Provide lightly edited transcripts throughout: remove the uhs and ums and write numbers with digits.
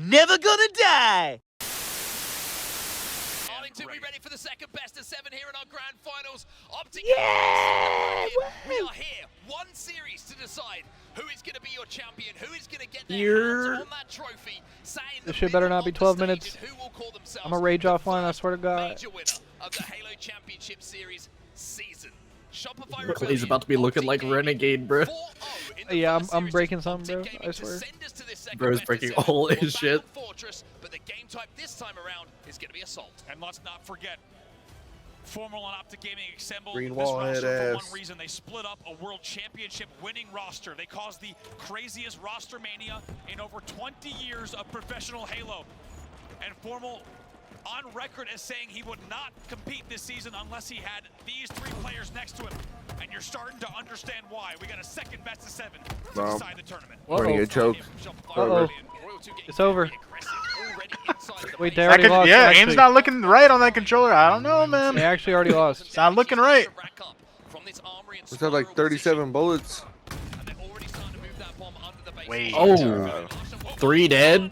Never gonna die. Arlington, we ready for the second best of 7 here in our grand finals. Optic. Yeah! We are here. One series to decide who is going to be your champion, who is going to get their hands on that trophy. This shit better not be 12 minutes. I'm a rage offline, I swear to God. Major winner of the Halo Championship Series season. Shopify Clay's about to be looking like Renegade, bro. Yeah, I'm breaking something, bro. I swear. Bro's breaking all his shit. But the game type this time around is going to be Assault. And let's not forget, Formal and Optic Gaming assembled Green this wall roster head for ass. one reason. They split up a World Championship winning roster. They caused the craziest roster mania in over 20 years of professional Halo. And Formal on record as saying he would not compete this season unless he had these 3 players next to him. And you're starting to understand why. We got a second best of 7 to decide the tournament. We're gonna get choked. It's over. Wait, they already lost. Yeah, actually. aim's not looking right on that controller. I don't know, man. They actually already lost. It's not looking right. It's had like 37 bullets. Wait. Oh, 3 dead.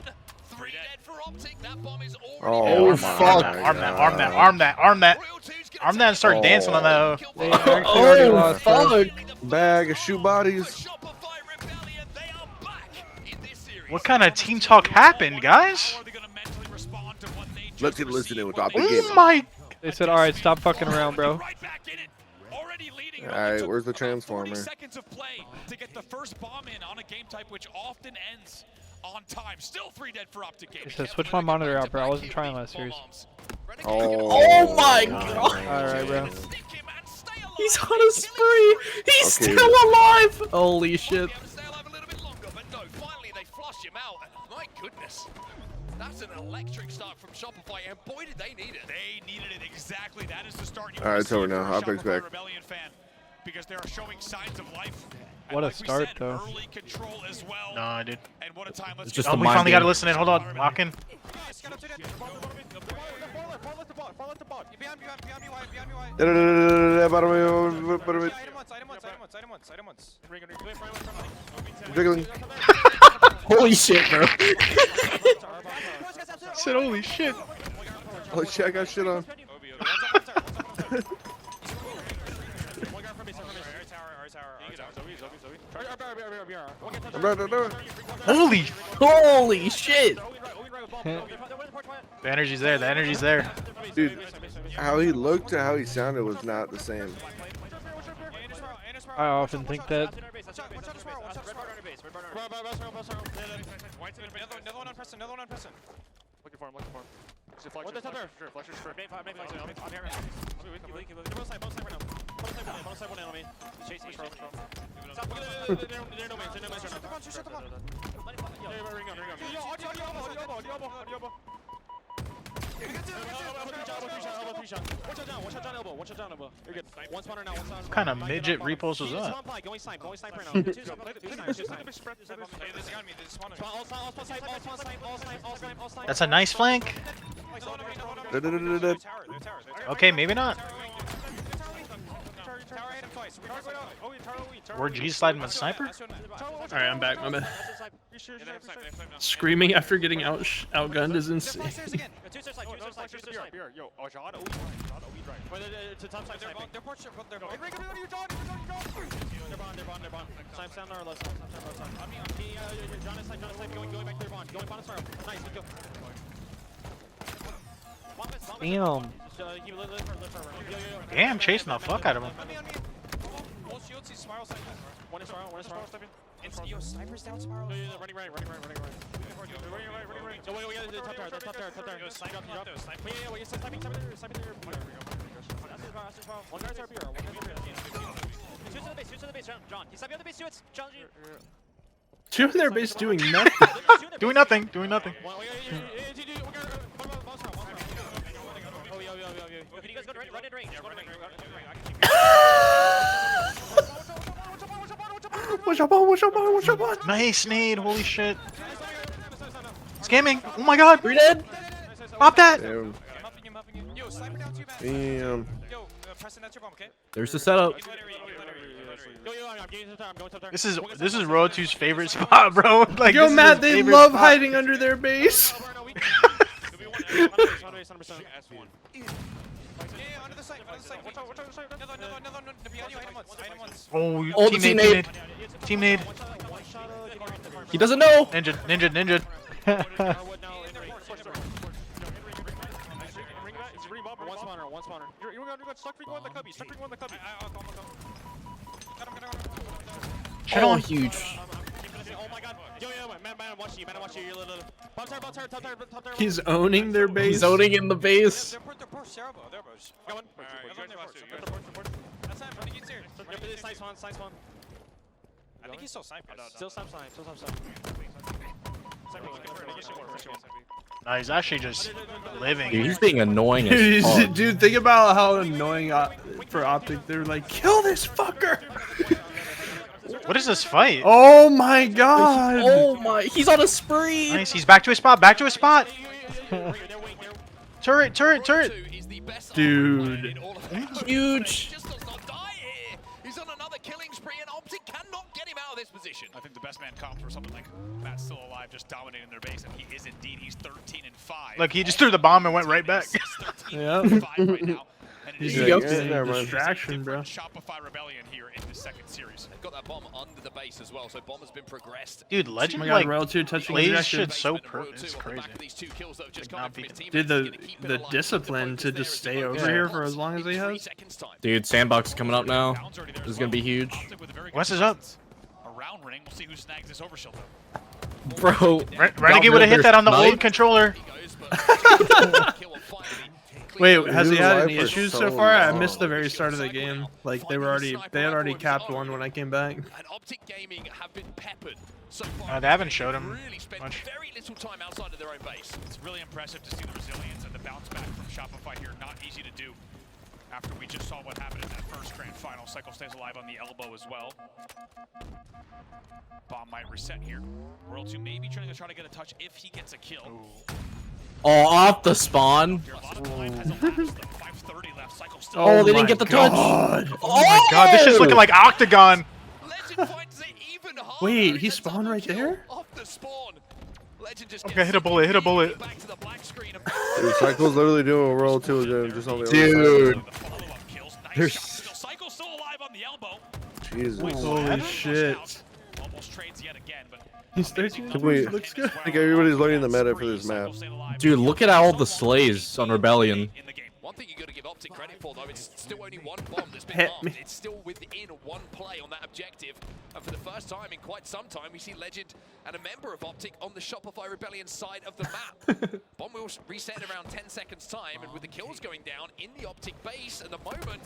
Oh, fuck. Arm that, arm that, arm that, arm that. Arm that and start dancing on that. They actually already Oh, lost. Bro. fuck. Bag of shoe bodies. What kind of team talk happened, guys? Let's get listening with Optic Oh Gaming. my. They said, alright, stop fucking around, bro. Alright, where's the transformer? Seconds of play to get the first bomb in on a game type which often ends on time. Still 3 dead for Optic Gaming. They said, switch my monitor out, bro. I wasn't trying last series. Oh my god. Alright, bro. He's on a spree. He's Okay. still alive. Holy shit. My goodness. That's an electric start from Shopify, and boy did they need it. They needed it exactly. That is the start. You All right, it's over now. want to see Optic's from a back. Shopify Rebellion fan, because they are showing signs of life. And What a like we start, said, though. Early control as well. No, dude. And what a time. Let's It's just Oh, a we mind finally got to game. listen in. Hold on. Lock in. Jiggling. Holy shit, bro. Said, holy shit. Oh shit, I got shit on. Holy shit. The energy's there. The energy's there. Dude, how he looked and how he sounded was not the same. I often think that. What kind of midget repulse was that? That's a nice flank. Okay, maybe not. We're G sliding with sniper? Alright, I'm back, my bad. Screaming after getting outgunned is insane. Damn. Damn, chasing the fuck out of him. Two in their base doing nothing. Doing nothing. Doing nothing. Nice nade. Holy shit. Scamming. Oh my god. 3 dead. Pop that. Damn. Damn. There's the setup. This is Royal 2's favorite spot, bro. Like, Yo, this is Matt, his they favorite love spot. hiding under their base. Oh, Oh, the teammate. Teammate. He doesn't know. Ninja. Shit Oh, on. huge. He's owning their base. He's owning in the base. I think he's still sniping. Still sniping. Nah, he's actually just living. Dude, here. he's being annoying as fuck. Dude, think about how annoying for Optic. They're like, kill this fucker. What is this fight? Oh my god. Oh my, he's on a spree. Nice, he's back to his spot. Turret. Dude. Huge. Just does not die here. He's on another killing spree, and Optic cannot get him out of this position. I think the best man comp for something like Matt's still alive, just dominating their base, and he is indeed. He's 13-5. Look, he just threw the bomb and went right back. Yeah. 13-5 right now. And it He's is like, a yeah, different distraction, bro. Shopify Rebellion here in the second series. They've got that bomb under the base as well, so bomb has been progressed. Dude, Oh Legend my god, like Royal 2 touching plays objective. shit so it's crazy. Dude, the discipline to just stay over here for as long as he has. Dude, Sandbox is coming up now. This is gonna be huge. West is up. Around ring, we'll see who snags this overshield though. Bro. Renegade would have hit that on the old controller. Wait, has he had any Life for issues so so far? I long. missed the very start of the game. Like they had already capped one when I came back. And Optic Gaming have been peppered so far. They haven't showed him Really spent much. very little time outside of their own base. It's really impressive to see the resilience and the bounce back from Shopify here. Not easy to do after we just saw what happened in that first grand final. Cycle stays alive on the elbow as well. Bomb might reset here. World 2 maybe trying to get a touch if he gets a kill. Oh, off the spawn. Here, a lot of time has elapsed though. 5:30 left. Cycle still. Oh, they didn't my get the touch. God. Oh my God, this shit's looking like Octagon. Legend finds it even harder. Wait, he It's a spawned double right kill there? Off the spawn. Legend just Okay, gets hit a bullet, hit a bullet. back to the black screen and Dude, Cycle's literally doing what Royal 2 is doing, just on the Dude. The follow-up kills. Nice There's- shot. Cycle still alive on the elbow. other side. Jesus. Holy shit. Almost trades yet again, but He's 13. Wait. Looks good. I think everybody's learning the meta for this map. Dude, look at all the slays on Rebellion. In the game. one thing you got to give Optic credit for, though, it's still only one bomb that's been Hit bombed. me. It's still within one play on that objective. And for the first time in quite some time, we see Legend and a member of Optic on the Shopify Rebellion side of the map. Bomb will reset in around 10 seconds time, and with the kills going down in the Optic base at the moment,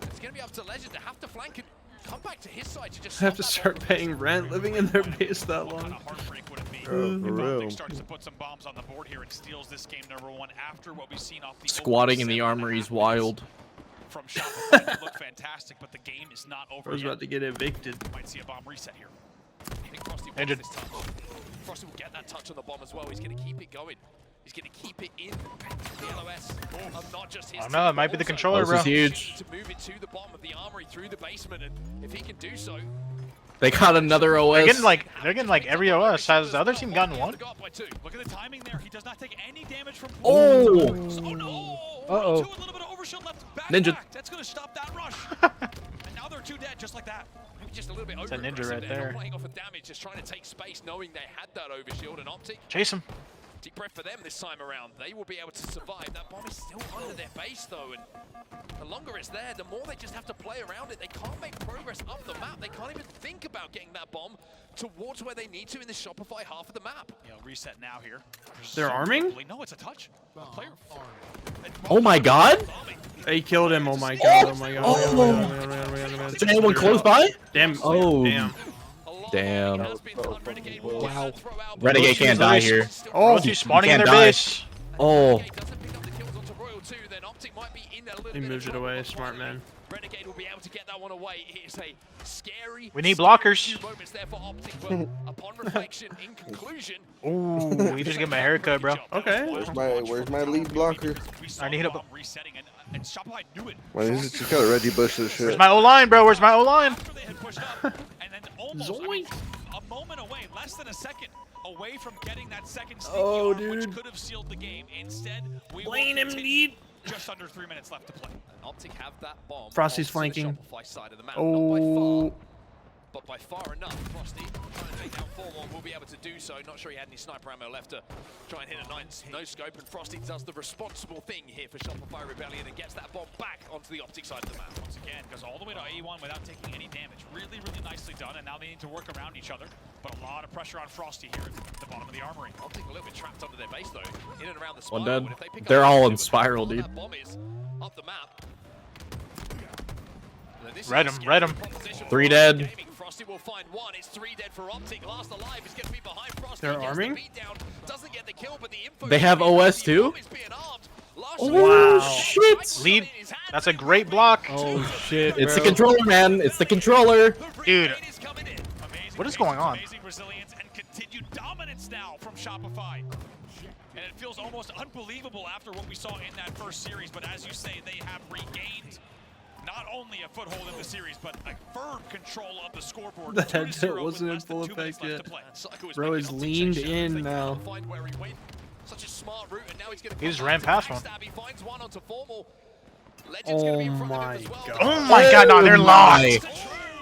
it's going to be up to Legend to have to flank and come back to his side to just I have to stop that start bomb. paying rent living in their base that What kind long. of heartbreak would it be For if real. Optic starts to put some bombs on the board here and steals this game #1 after what we've seen off the Squatting in opening the 7.5 armory is minutes wild. from Shopify. They look fantastic, but the game is not over I was yet. about to get evicted. Might see a bomb reset here. I think Frosty wants Engine. this touch. Frosty will get that touch on the bomb as well. He's going to keep it going. He's going to keep it in the LOS of not just his Oh no, it team, might be the but also controller, This bro. is huge. to move it to the bottom of the armory through the basement, and if he can do so, They got another They're OS. getting like every OS. Has the other team gotten one? go up by 2. Look at the timing there. He does not take any damage from. Oh! Oh no! Uh-oh. Two, a little bit of overshield left. Back Ninja. back. That's gonna stop that rush. And now they're 2 dead, just like that. Maybe just a little bit It's a ninja over-aggressive right there. not playing off of damage, just trying to take space, knowing they had that overshield. And Optic, Chase him. deep breath for them this time around. They will be able to survive. That bomb is still under their base, though, and the longer it's there, the more they just have to play around it. They can't make progress up the map. They can't even think about getting that bomb towards where they need to in the Shopify half of the map. Yeah, reset now here. They're arming? No, it's a touch. A player. Oh my god! They killed him. Oh my god. Oh my god. Oh my god. Oh my god. Oh my god. Oh my god. Is there anyone close by? Damn. Oh. Damn. A lot Damn. has been done. Renegade will Wow. throw out- Renegade can't die here. Oh, Royal 2 spawning in can't their die. base. Oh. Renegade doesn't pick up the kills onto Royal 2, then Optic might be in a little He bit of moved it trouble, away. but Smart finally, man. Renegade will be able to get that one away. It is a scary. We need scary blockers. few moments there for Optic, but upon reflection, in conclusion, Ooh, we just give him a haircut, bro. Okay. Where's my lead blocker? We saw I need the a- bomb resetting, and And Shopify knew it. Well, he's just got a Reggie Bush this Where's shit. my O-line, bro? Where's my O-line? After they had pushed up, and then almost, I mean, a moment away, less than a second away from getting that second sneaky arm, which could have sealed the game. Instead, we Blame him, dude. just under 3 minutes left to play. Optic have that bomb. Frosty's onto flanking. The Shopify side of the map. Oh. Not by far, but by far enough. Frosty trying to take down Formon will be able to do so. Not sure he had any sniper ammo left to try and hit a no scope, and Frosty does the responsible thing here for Shopify Rebellion and gets that bomb back onto the Optic side of the map. Once again, goes all the way to A1 without taking any damage. Really, really nicely done, and now they need to work around each other. But a lot of pressure on Frosty here at the bottom of the armory. Optic a little bit trapped under their base though, in and around the One spiral. dead. And if they pick up They're the all damage in spiral, where dude. that bomb is up the map. Read him, read him. 3 dead. Frosty will find one. It's 3 dead for Optic. Last alive is going to be behind Frosty. They're Gets the arming? beat down, doesn't get the kill, but the info They have OS too? Wow. Shit. Lead. That's a great block. Oh shit, It's the bro. controller, man. It's the controller. Dude. Amazing What is going on? Amazing resilience and continued dominance now from Shopify. And it feels almost unbelievable after what we saw in that first series, but as you say, they have regained not only a foothold in the series, but a firm control of the scoreboard. The 2-0 headset with wasn't in less than full 2 minutes effect left yet. to play. Bro is leaned in now. Find where he went. Such a smart route, and now he's going to He just ran past one. He finds one onto Formal. Legend's gonna be in Oh front of him my as well. god. Oh my god, no, they're locked.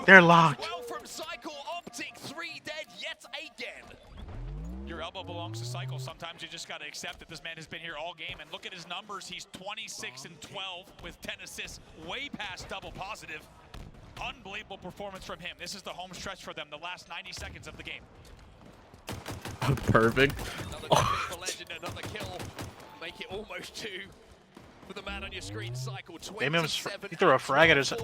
They're locked. Well from Cycle Optic, 3 dead yet again. Your elbow belongs to Cycle. Sometimes you just got to accept that this man has been here all game. And look at his numbers. He's 26 and 12 with 10 assists, way past double positive. Unbelievable performance from him. This is the home stretch for them, the last 90 seconds of the game. Perfect. Another kill for Legend, another kill. Make it almost 2 for the man on your screen. Cycle 27. He threw a frag at his. Not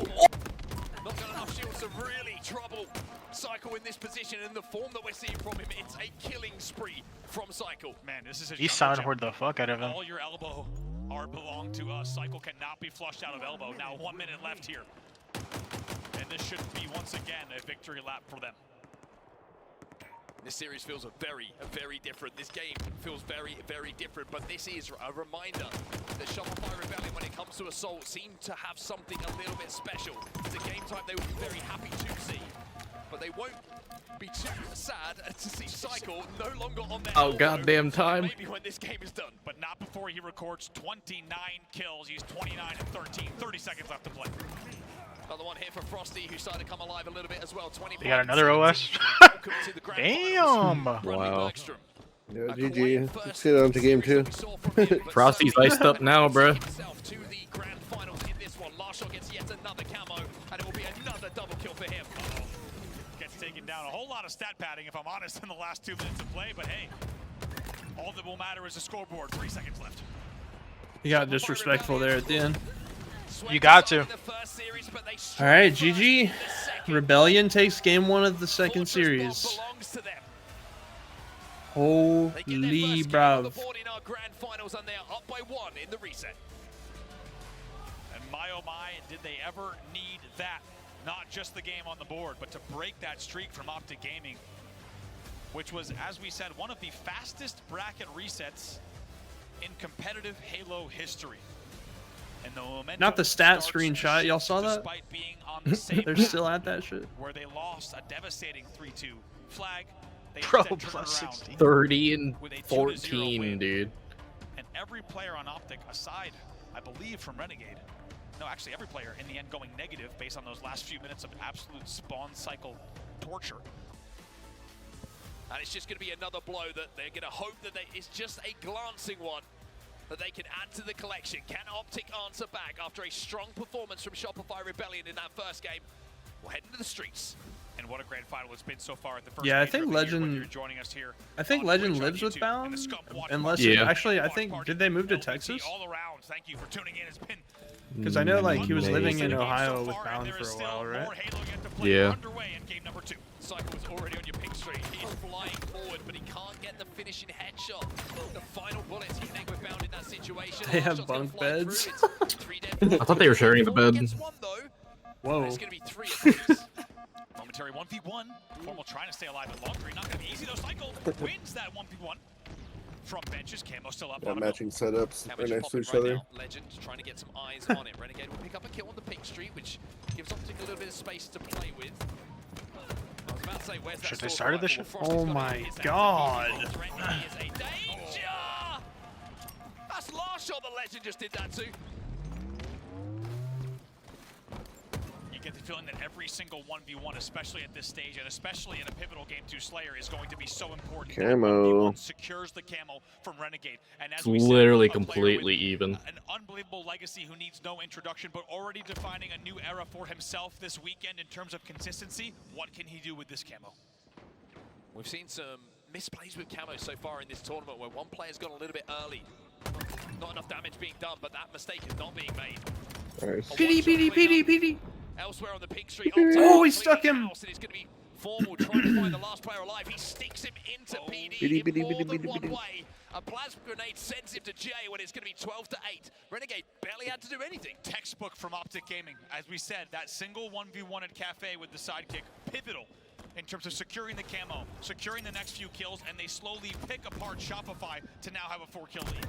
got enough shields to really trouble Cycle in this position, and the form that we're seeing from him, it's a killing spree from Cycle. Man, this is a He soundhoard the fuck out of him. All your elbow are belong to us. Cycle cannot be flushed out of elbow. Now 1 minute left here. And this should be once again a victory lap for them. This series feels very different. This game feels very different, but this is a reminder that Shopify Rebellion, when it comes to Assault, seem to have something a little bit special. It's a game type they would be very happy to see, but they won't be too sad to see Cycle no longer on their Oh, elbow. goddamn time. Maybe when this game is done. But not before he records 29 kills. He's 29 and 13. 30 seconds left to play. Another one here for Frosty, who started to come alive a little bit as well. 20 They got points, another 17. OS. Welcome to the grand Damn. finals. Bradley Wow. Bergstrom. Yeah, A GG. great Let's first get on to game 2. series that we saw from him, but Frosty's certainly iced up now, bruh. himself to the grand finals in this one. Last shot gets yet another camo, and it will be another double kill for him. Gets taken down. A whole lot of stat padding, if I'm honest, in the last 2 minutes of play. But hey, all that will matter is the scoreboard. 3 seconds left. He got disrespectful there at the end. You got to. All right, GG. Rebellion takes game 1 of the second series. Holy bruv. And they are up by 1 in the reset. And my oh my, did they ever need that? Not just the game on the board, but to break that streak from Optic Gaming, which was, as we said, one of the fastest bracket resets in competitive Halo history. And the momentum Not the stat starts screenshot. to Y'all shift saw that? despite being on the same They're map still at that shit. where they lost a devastating 3-2 flag. They Pro instead turned plus it around 60. 30 and with a 2-0 14, win. dude. And every player on Optic, aside, I believe, from Renegade, no, actually every player in the end going negative based on those last few minutes of absolute spawn cycle torture. And it's just going to be another blow that they're going to hope that it's just a glancing one that they can add to the collection. Can Optic answer back after a strong performance from Shopify Rebellion in that first game? We'll head into the streets. And what a grand final it's been so far at the first. Yeah, I major think of the year, Legend- whether you're joining us here I think on Legend Twitch, on lives with YouTube, Bound, and the Scum Watch unless Party. Yeah. actually I Watch think Party, did they move to LVT Texas? all around. Thank you for tuning in. It's been Because I know like he was living in Amazing. Ohio so with far, and Bound there for is a still while, right? more Halo yet to play. Yeah. We're underway in game number 2. Cycle is already on your pink streak. He is flying forward, but he can't get the finishing headshot. The final bullets he with Bound in that situation. They Last have shot's gonna bunk fly through. beds. It's 3 dead. I thought they were sharing the Formal bed. gets 1 though. Whoa. It's going to be 3 apiece. Momentary 1v1. Formal trying to stay alive in Laundry. Not going to be easy though. Cycle wins that 1v1. from benches. Camo still up Yeah, on matching setups Cabbage right next to popping each right other. now. Legend trying to get some eyes on it. Renegade will pick up a kill on the pink street, which gives Optic a little bit of space to play with. I was about to say, where's that Should they sword started this rifle? shit? Well, Frosty's Oh got it my in his hands. God. He's threatening. He is a danger! That's last shot the Legend just did that too. You get the feeling that every single 1v1, especially at this stage, and especially in a pivotal game 2 Slayer, is going to be so important. That Camo. 1v1 secures the camo from Renegade. And as It's we said, literally a player completely with even. An unbelievable legacy who needs no introduction, but already defining a new era for himself this weekend in terms of consistency. What can he do with this camo? We've seen some misplays with camo so far in this tournament where one player's gone a little bit early. Not enough damage being done, but that mistake is not being made. Nice. PD. Elsewhere on the pink street. Oh, he stuck him. And it's going to be Formal trying to find the last player alive. He sticks him into PD in more than one way. A plasma grenade sends him to J when it's going to be 12-8. Renegade barely had to do anything. Textbook from Optic Gaming. As we said, that single 1v1 at Cafe with the sidekick, pivotal in terms of securing the camo, securing the next few kills, and they slowly pick apart Shopify to now have a 4-kill lead.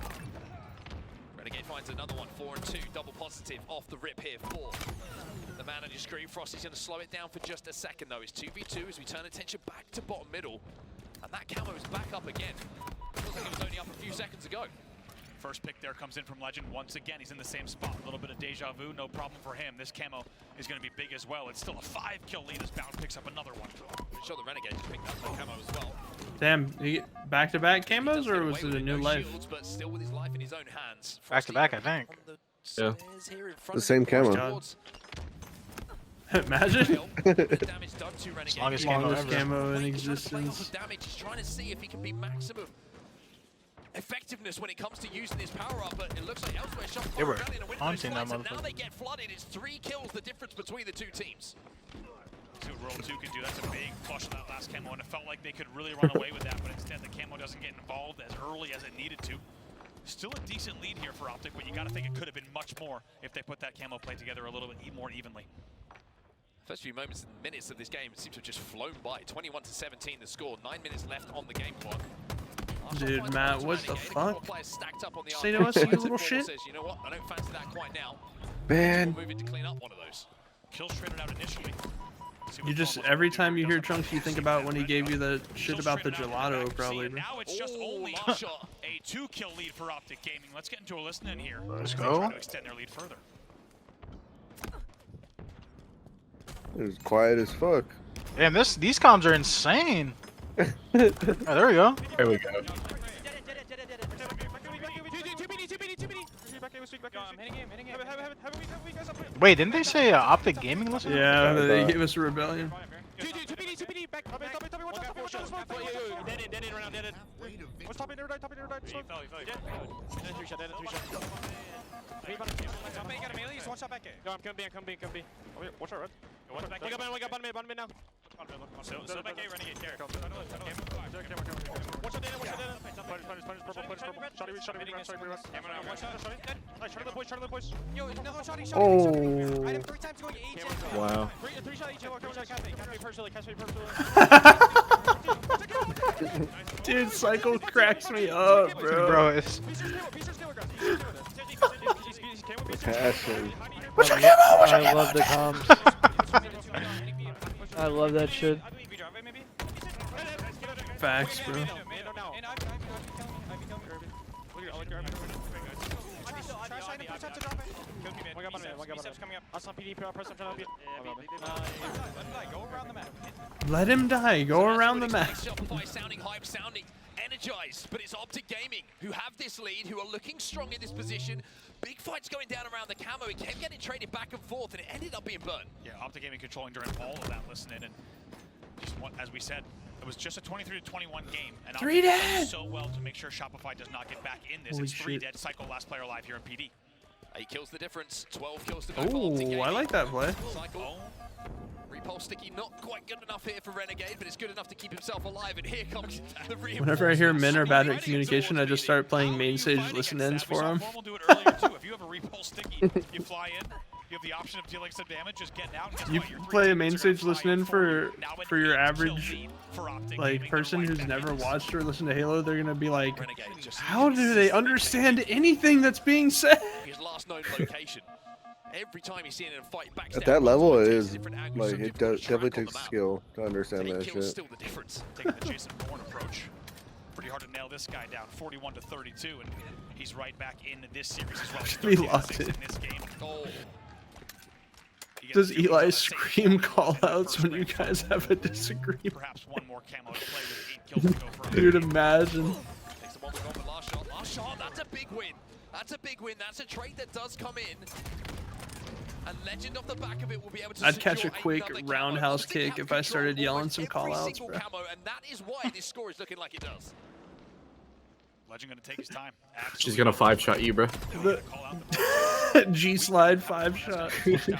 Renegade finds another one, 4-2, double positive off the rip here for the man on your screen. Frosty's going to slow it down for just a second though. It's 2v2 as we turn attention back to bottom middle. And that camo is back up again. Feels like it was only up a few seconds ago. First pick there comes in from Legend. Once again, he's in the same spot. A little bit of deja vu, no problem for him. This camo is going to be big as well. It's still a 5-kill lead as Bound picks up another one. Pretty sure the Renegade just picked up the camo as well. Damn, back-to-back camos, or was it a new life? Shields, but still with his life in his own hands. Back to back, I think. Yeah. The same camo. Imagine. Longest camo in existence. Damage. He's trying to see if he can be maximum effectiveness when it comes to using his power up, but it looks like elsewhere They were Shopify and haunting that now motherfucker. they get flooded. It's 3 kills the difference between the two teams. See what World 2 can do. That's a big push of that last camo, and it felt like they could really run away with that, but instead the camo doesn't get involved as early as it needed to. Still a decent lead here for Optic, but you got to think it could have been much more if they put that camo play together a little bit more evenly. First few moments and minutes of this game seem to have just flown by. 21-17 the score, 9 minutes left on the game clock. Dude, Matt, what the fuck? Say to to us, you little shit. Says, you know what? I don't fancy that quite now. Man. We'll move in to clean up one of those. Kills traded out initially. You just, every time you hear Chunks, you think about when he gave you the shit about the gelato, probably. Now it's just only a 2-kill lead for Optic Gaming. Let's get into a listen in here. Let's They go. try to extend their lead further. It was quiet as fuck. Damn, these comms are insane. Oh, there we go. There we go. Wait, didn't they say Optic Gaming listen? Yeah, they gave us a rebellion. Oh. Wow. Dude, Cycle cracks me up, bro. Bro, it's... Passion. I love the comms. I love that shit. Facts, bro. Let him die. Go around the map. Shopify sounding hype, sounding energized, but it's Optic Gaming who have this lead, who are looking strong in this position. Big fights going down around the camo. It kept getting traded back and forth, and it ended up being burnt. Yeah, Optic Gaming controlling during all of that listening, and just what, as we said, it was just a 23-21 game, and Optic did so well to make sure Shopify does not get back in this. Holy It's 3 shit. dead. Cycle last player alive here in PD. 8 kills the difference, 12 kills to go for Optic Oh, Gaming. I like that play. Cycle. Repulse sticky, not quite good enough here for Renegade, but it's good enough to keep himself alive, and here comes the reinforcements. Whenever I hear men are bad at communication, I just start playing main stage listen-ins for them. Formal do it earlier too. If you have a repulse sticky, you fly in, You have the option of dealing some damage, just getting out. And You guess what? Your play a three main teammates stage are listening flying for now an your 8-kill average lead for Optic like Gaming. person They're who's right never back in watched or listened to Halo. They're gonna be like, Renegade just how do they understand anything that's being said? His last known location. Every time he's seen him fight back At that level, it is like it definitely takes skill to understand that shit. Still the difference. taking the Jason Bourne approach. Pretty hard to nail this guy down, 41 to 32, and he's right back in this series as well. He's We 13 lost 6 it. in this game. Oh, He gets Does 2 kills on Eli that same scream kill call in the outs first when you round. guys have a disagreement? Perhaps one more camo to play with 8 kills to go for Dude, imagine. takes the one we got with last shot. Last shot, that's a big win. That's a big win. That's a trade that does come in. And Legend off the back of it will be able to I'd catch a secure quick another roundhouse camo. Optic kick have if I started control yelling some almost every call-outs, single bro. camo, and that is why this score is looking like it does. Legend gonna take his time. She's gonna 5-shot you, bro. G slide 5-shot.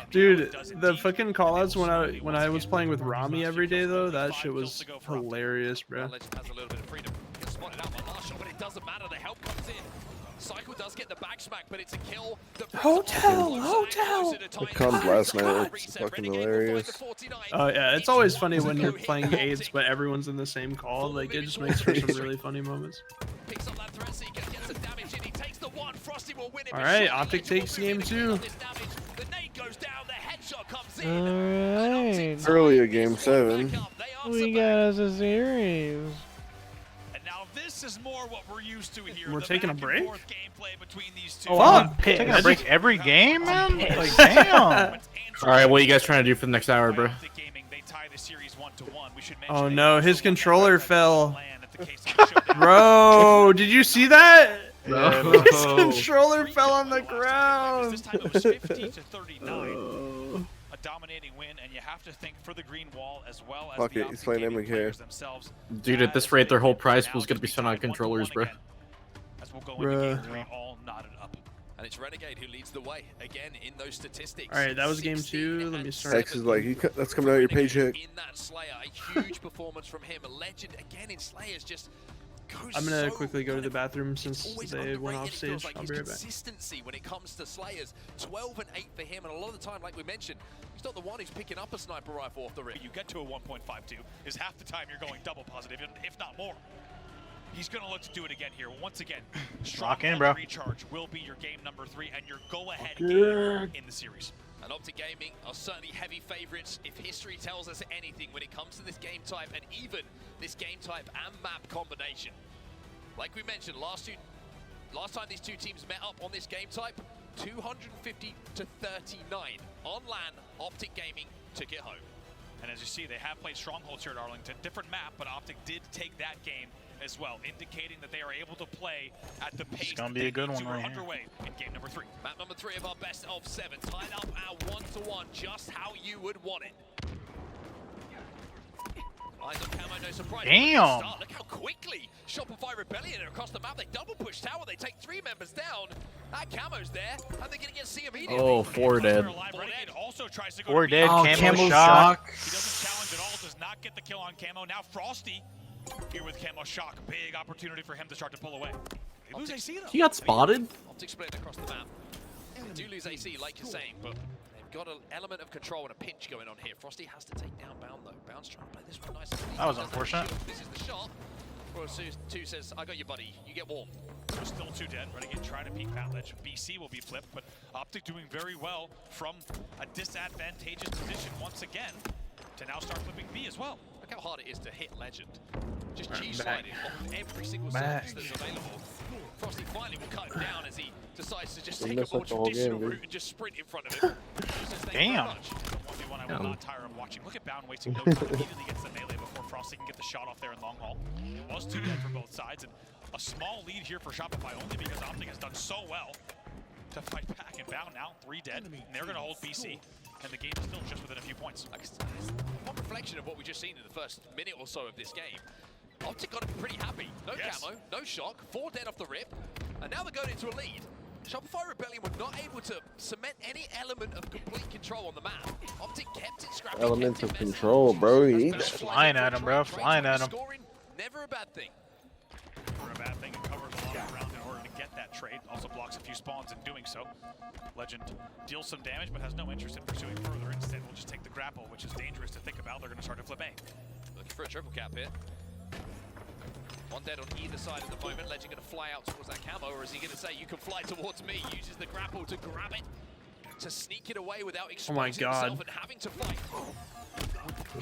Dude, the fucking callouts when I was playing with Rami every day though, that shit was hilarious, bro. Legend has a little bit of freedom. Gets spotted out by last shot, but it doesn't matter. The help comes in. Cycle does get the back smack, but it's a kill. It comes last night. It's fucking hilarious. Oh yeah, it's always funny when you're playing AIDS, but everyone's in the same call. Like it just makes for some really funny moments. Picks up that threat seeker, gets some damage in. He takes the one. Frosty will win it. All right, Optic takes game 2. The nade goes down. The headshot comes in. Alright. Early of game 7. We got us a series. And now this is more what we're used to here. We're the taking a back and break? forth gameplay between these two. Oh, Fuck, I'm pissed. taking a break every game, man. Like, damn. All right, what are you guys trying to do for the next hour, bro? Oh no, his controller fell. Bro, did you see that? His controller fell on the ground. This time it was 50 to 39. A dominating win, and you have to think for the green wall as well as Fuck the it, he's Optic playing Gaming Emily here. players themselves. Dude, at this rate, their whole prize pool's gonna be spent on controllers, bro. As we'll go into game 3 all knotted up. And it's Renegade who leads the way again in those statistics. All right, that was game 2. Let me start. X is like, that's coming out of your paycheck. In that Slayer, a huge performance from him. A Legend again in Slayers just goes I'm gonna so quickly go to the kind of- bathroom it's since always they went underrated, off it feels stage. like I'll his be right back. consistency when it comes to Slayers, 12 and 8 for him, and a lot of the time, like we mentioned, he's not the one who's picking up a sniper rifle off the rip. You get to a 1.52 is half the time you're going double positive, if not more. He's going to look to do it again here. Once again, Lock in, bro. Recharge will be your game number 3 and your go-ahead game in the series. And Optic Gaming are certainly heavy favorites if history tells us anything when it comes to this game type and even this game type and map combination. Like we mentioned, last time these two teams met up on this game type, 250 to 39. On LAN, Optic Gaming took it home. And as you see, they have played Strongholds here at Arlington. Different map, but Optic did take that game as well, indicating that they are able to play at the pace It's gonna that be they a good need one to. right We're here. underway in game number 3. Map number 3 of our best of 7, tied up our 1-to-1, just how you would want it. Eyes on camo, no surprise. Damn. Look how quickly Shopify Rebellion are across the map. They double push tower, they take 3 members down. That camo's there, and they're gonna get C immediately. Oh, 4 dead. Renegade also tries to go 4 to dead, Oh, camo camo shock. He doesn't challenge at all, does not get the kill on camo. Now Frosty here with camo shock. Big opportunity for him to start to pull away. They lose AC though. He got spotted? Optic split across the map. They do lose AC, like you're saying, but they've got an element of control and a pinch going on here. Frosty has to take down Bound though. Bound's trying to play this one nice. That was unfortunate. This is the shot. Well, 2 says, I got you, buddy. You get warm. Still 2 dead. Renegade trying to peek Mount Ledge. BC will be flipped, but Optic doing very well from a disadvantageous position once again to now start flipping B as well. Look how hard it is to hit Legend. Just Right, G-sliding off every single surface that's available. Frosty finally will cut him down as he decides to just He take a messed more up the whole traditional game, dude. route and just sprint in front of him. Says, "Thank you very Damn. much." 1v1 I will not tire of watching. Look at Bound wasting no time. Immediately gets the melee before Frosty can get the shot off there in long haul. It was 2 dead for both sides, and a small lead here for Shopify only because Optic has done so well to fight back. And Bound now 3 dead, and they're going to hold BC, and the game is still just within a few points. One reflection of what we just seen in the first minute or so of this game. Optic got to be pretty happy. No camo, no shock, 4 dead off the rip, and now they're going into a lead. Shopify Rebellion were not able to cement any element of complete control on the map. Optic kept it scrappy. Elements kept of it messy. control, bro. You need That's that. Flying at him, bro. Flying at him. Scoring, never a bad thing. For a bad thing, it covers a lot of ground in order to get that trade. Also blocks a few spawns in doing so. Legend deals some damage, but has no interest in pursuing further. Instead, will just take the grapple, which is dangerous to think about. They're going to start to flip A. Looking for a triple cap here. One dead on either side at the moment. Legend going to fly out towards that camo, or is he going to say, you can fly towards me? Uses the grapple to grab it, to sneak it away without exposing himself and having to fight.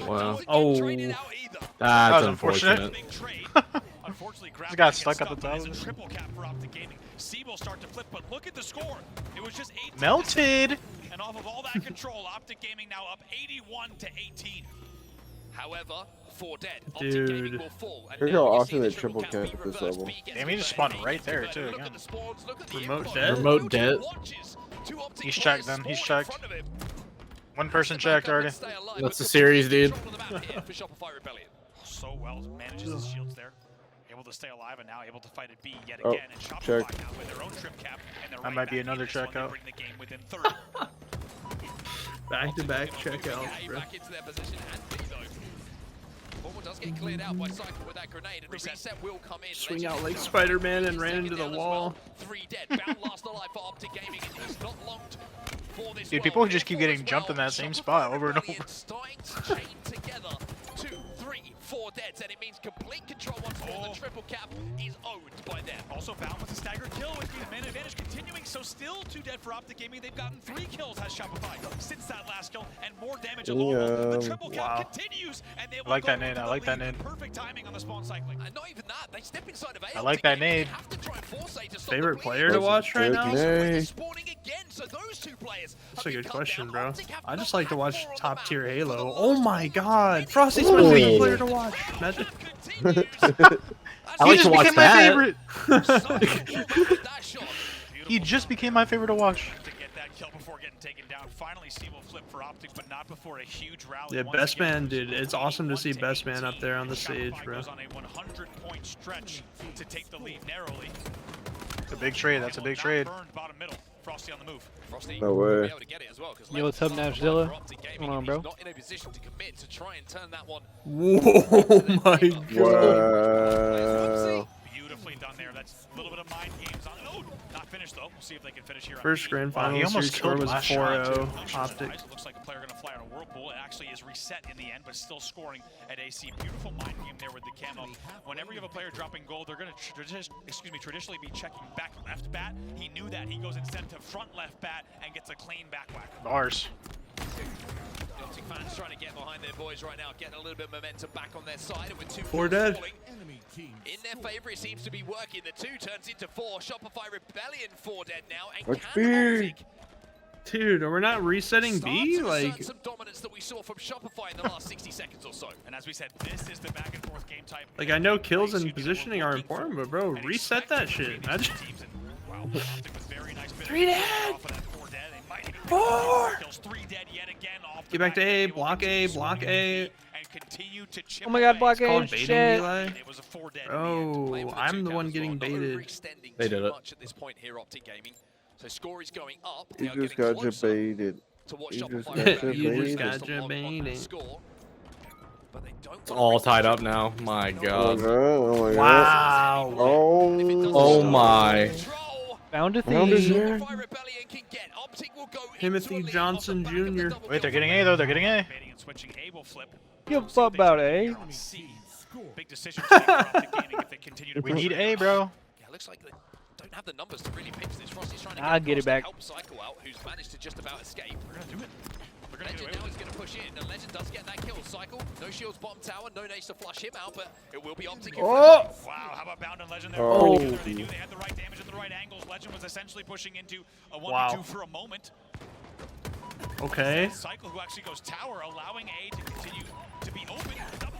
Wow. Oh. That's unfortunate. unfortunate. Unfortunately, He got stuck at the top. It's a triple cap for Optic Gaming. C will start to flip, but look at the score. It was just 18. Melted. And off of all that control, Optic Gaming now up 81 to 18. However, 4 dead. Dude. Optic Gaming will fall. And Look now how you often see they the triple cap cap be at this reversed. level. B gets Damn, he the just better. spawned right there, too, Look again. at the spawns, look at the Remote info. dead? Remote dead. Watches. Two Optic He's players checked then, he's spawn in checked. front of him. One person checked already. That's the series, dude. For Shopify Rebellion. So well, manages his shields there. Able to stay alive and now able to fight at B yet Oh, again. And Shopify check. now with their own trip cap. And they're That right might be back in another this one. They checkout. bring the game within 30. Back-to-back checkouts, bro. Back into their position and B though. Ball does get cleared out by Cycle with that grenade, and the reset will come in. Swing out Legend like is Spider-Man and ran taken into the down as wall. well. 3 dead. Bound last alive for Optic Gaming, and he's not locked for this Dude, one. people who just keep getting As jumped in well. that same Shopify spot over and Rebellion over. Starting to chain together. 2, 3, 4 deads, and it means complete control once more. The triple cap is owned by them. Also found with a staggered kill with the man advantage continuing. So still 2 dead for Optic Gaming. They've gotten 3 kills has Shopify since that last kill and more damage alone. The triple cap continues and they will I like go that nade, into I the like that lead. nade. Perfect timing on the spawn cycling. And not even that, they step inside of A. I like that nade. Have to try and force A to stop Favorite the player bleed. to watch right now? Nay. Spawning again, so those 2 players That's a have good been cut question, down. bro. Optic have I just not like to had watch more on the top map tier for the Halo. most Oh part. my god. Frosty's my favorite player to watch. Imagine. I like to watch became my that. favorite. He just became my favorite to watch. To get that kill before getting taken down. Finally, C will flip for Optic, but not before a huge rally. Yeah, Once Best again, Man, dude. It's awesome to see 21 Best Man up there on the 18. stage, Shopify bro. goes on a 100-point stretch to take the lead narrowly. It's a big trade. That's a big trade. Burned bottom middle. Frosty on the move. Frosty No will way. be able to get it as well, 'cause Yo, what's up, Legends Nashzilla? for Optic Gaming, Come on, and bro. he's not in a position to commit to try and turn that one. Whoa, my god. Wow. Beautifully done there. That's a little bit of mind games on it. Oh, not finished though. We'll see if they can finish here. First grand Wow, he final almost series score killed was last shot, 4-0 Optic. It looks like a player going to fly on a whirlpool. It actually is reset in the end, but still scoring at AC. Beautiful mind game there with the camo. Whenever you have a player dropping gold, they're going to traditionally be checking back left bat. He knew that. He goes instead to front left bat and gets a clean back whack. Bars. The Optic fans trying to get behind their boys right now, getting a little bit of momentum back on their side, and with 2 4 kills dead. falling in their favor, it seems to be working. The 2 turns into 4. Shopify Rebellion 4 dead now, and Let's can be. Optic Dude, are we not resetting start B? to Like, assert some dominance that we saw from Shopify in the last 60 seconds or so. And as we said, this is the back and forth game type. I know kills and positioning are important, but bro, reset that shit. Imagine. Wow, Optic was very nice. 3 dead. Off of that 4 dead. They might even 4. kills. 3 dead yet again. Off Get the back to A, They will block A, continue block swinging A. and continue to chip Oh my god, away. block It's called A. baiting, Shit. Eli. It was a 4 dead. Oh, I'm the one getting baited. They did it. Much at this point here, Optic Gaming. So score is going up. You They are just getting got closer baited. to what You just Shopify got Rebellion You is just got based on that baited. score. But they don't It's wanna all risk tied the up shot. now. My Oh my god. god. Oh my god. Wow. Oh my. Control. Found a Found a thief. zero. Shopify Rebellion can get. Optic will go Timothy into a lead Johnson off the back of the Jr. double Wait, they're kill getting from A though. They're getting A. Baiting and switching. A will flip. Give We'll see what up they about do A. here on C. Big decision to make for Optic Gaming if they continue to We push need it. A, bro. Yeah, looks like they don't have the numbers to really pitch this. Frosty's trying to I'll get get it across to back. help Cycle out, who's managed to just about escape. They're going to do it. They're going to get Legend away now with is going to push in, and Legend does get that kill. Cycle, no shields, bottom tower, no nades to flush him out, but it will be Optic. Oh! Wow, how about Bound and Legend there? Oh. Together. They knew they had the right damage at the right angles. Legend was essentially pushing into a 1v2 Wow. for a moment. Okay. Cycle, who actually goes tower, allowing A to continue to be open. Double.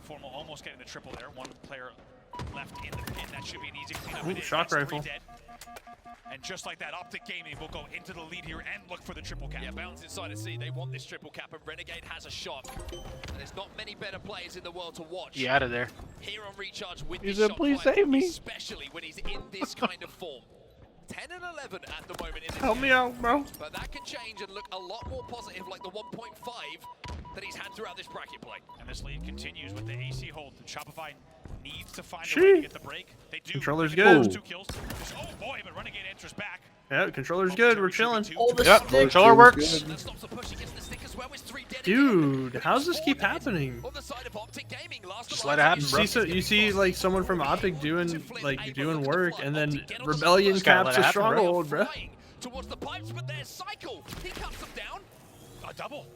Formal almost getting the triple there. One player left in the pin. That should be an easy cleanup. Ooh, It is. shock That's 3 rifle. dead. And just like that, Optic Gaming will go into the lead here and look for the triple cap. Yeah, Bounds inside of C. They want this triple cap, and Renegade has a shot. And there's not many better players in the world to watch. Get out of there. Here on Recharge with He this said, shot "Please fight, save me." especially when he's in this kind of form. 10 and 11 at the moment in this Help me out, bro. But that can change and look a lot more positive, like the 1.5 that he's had throughout this bracket play. And this lead continues with the AC hold. Shopify needs to find a way to get the break. They do. Controller's They get good. 2 kills. Oh boy, but Renegade enters back. Yeah, controller's good. We're chilling. Yep, controller works. That stops the push against the stick as well. It's 3 dead. Dude, how's this keep happening? On the side of Optic Gaming, last Just let it happen, bro. You see like someone from Optic doing work, and then Rebellion Just gotta caps let it a happen, bro. stronghold, bro. Towards the pipes, but there's Cycle. He cuts them down. A double.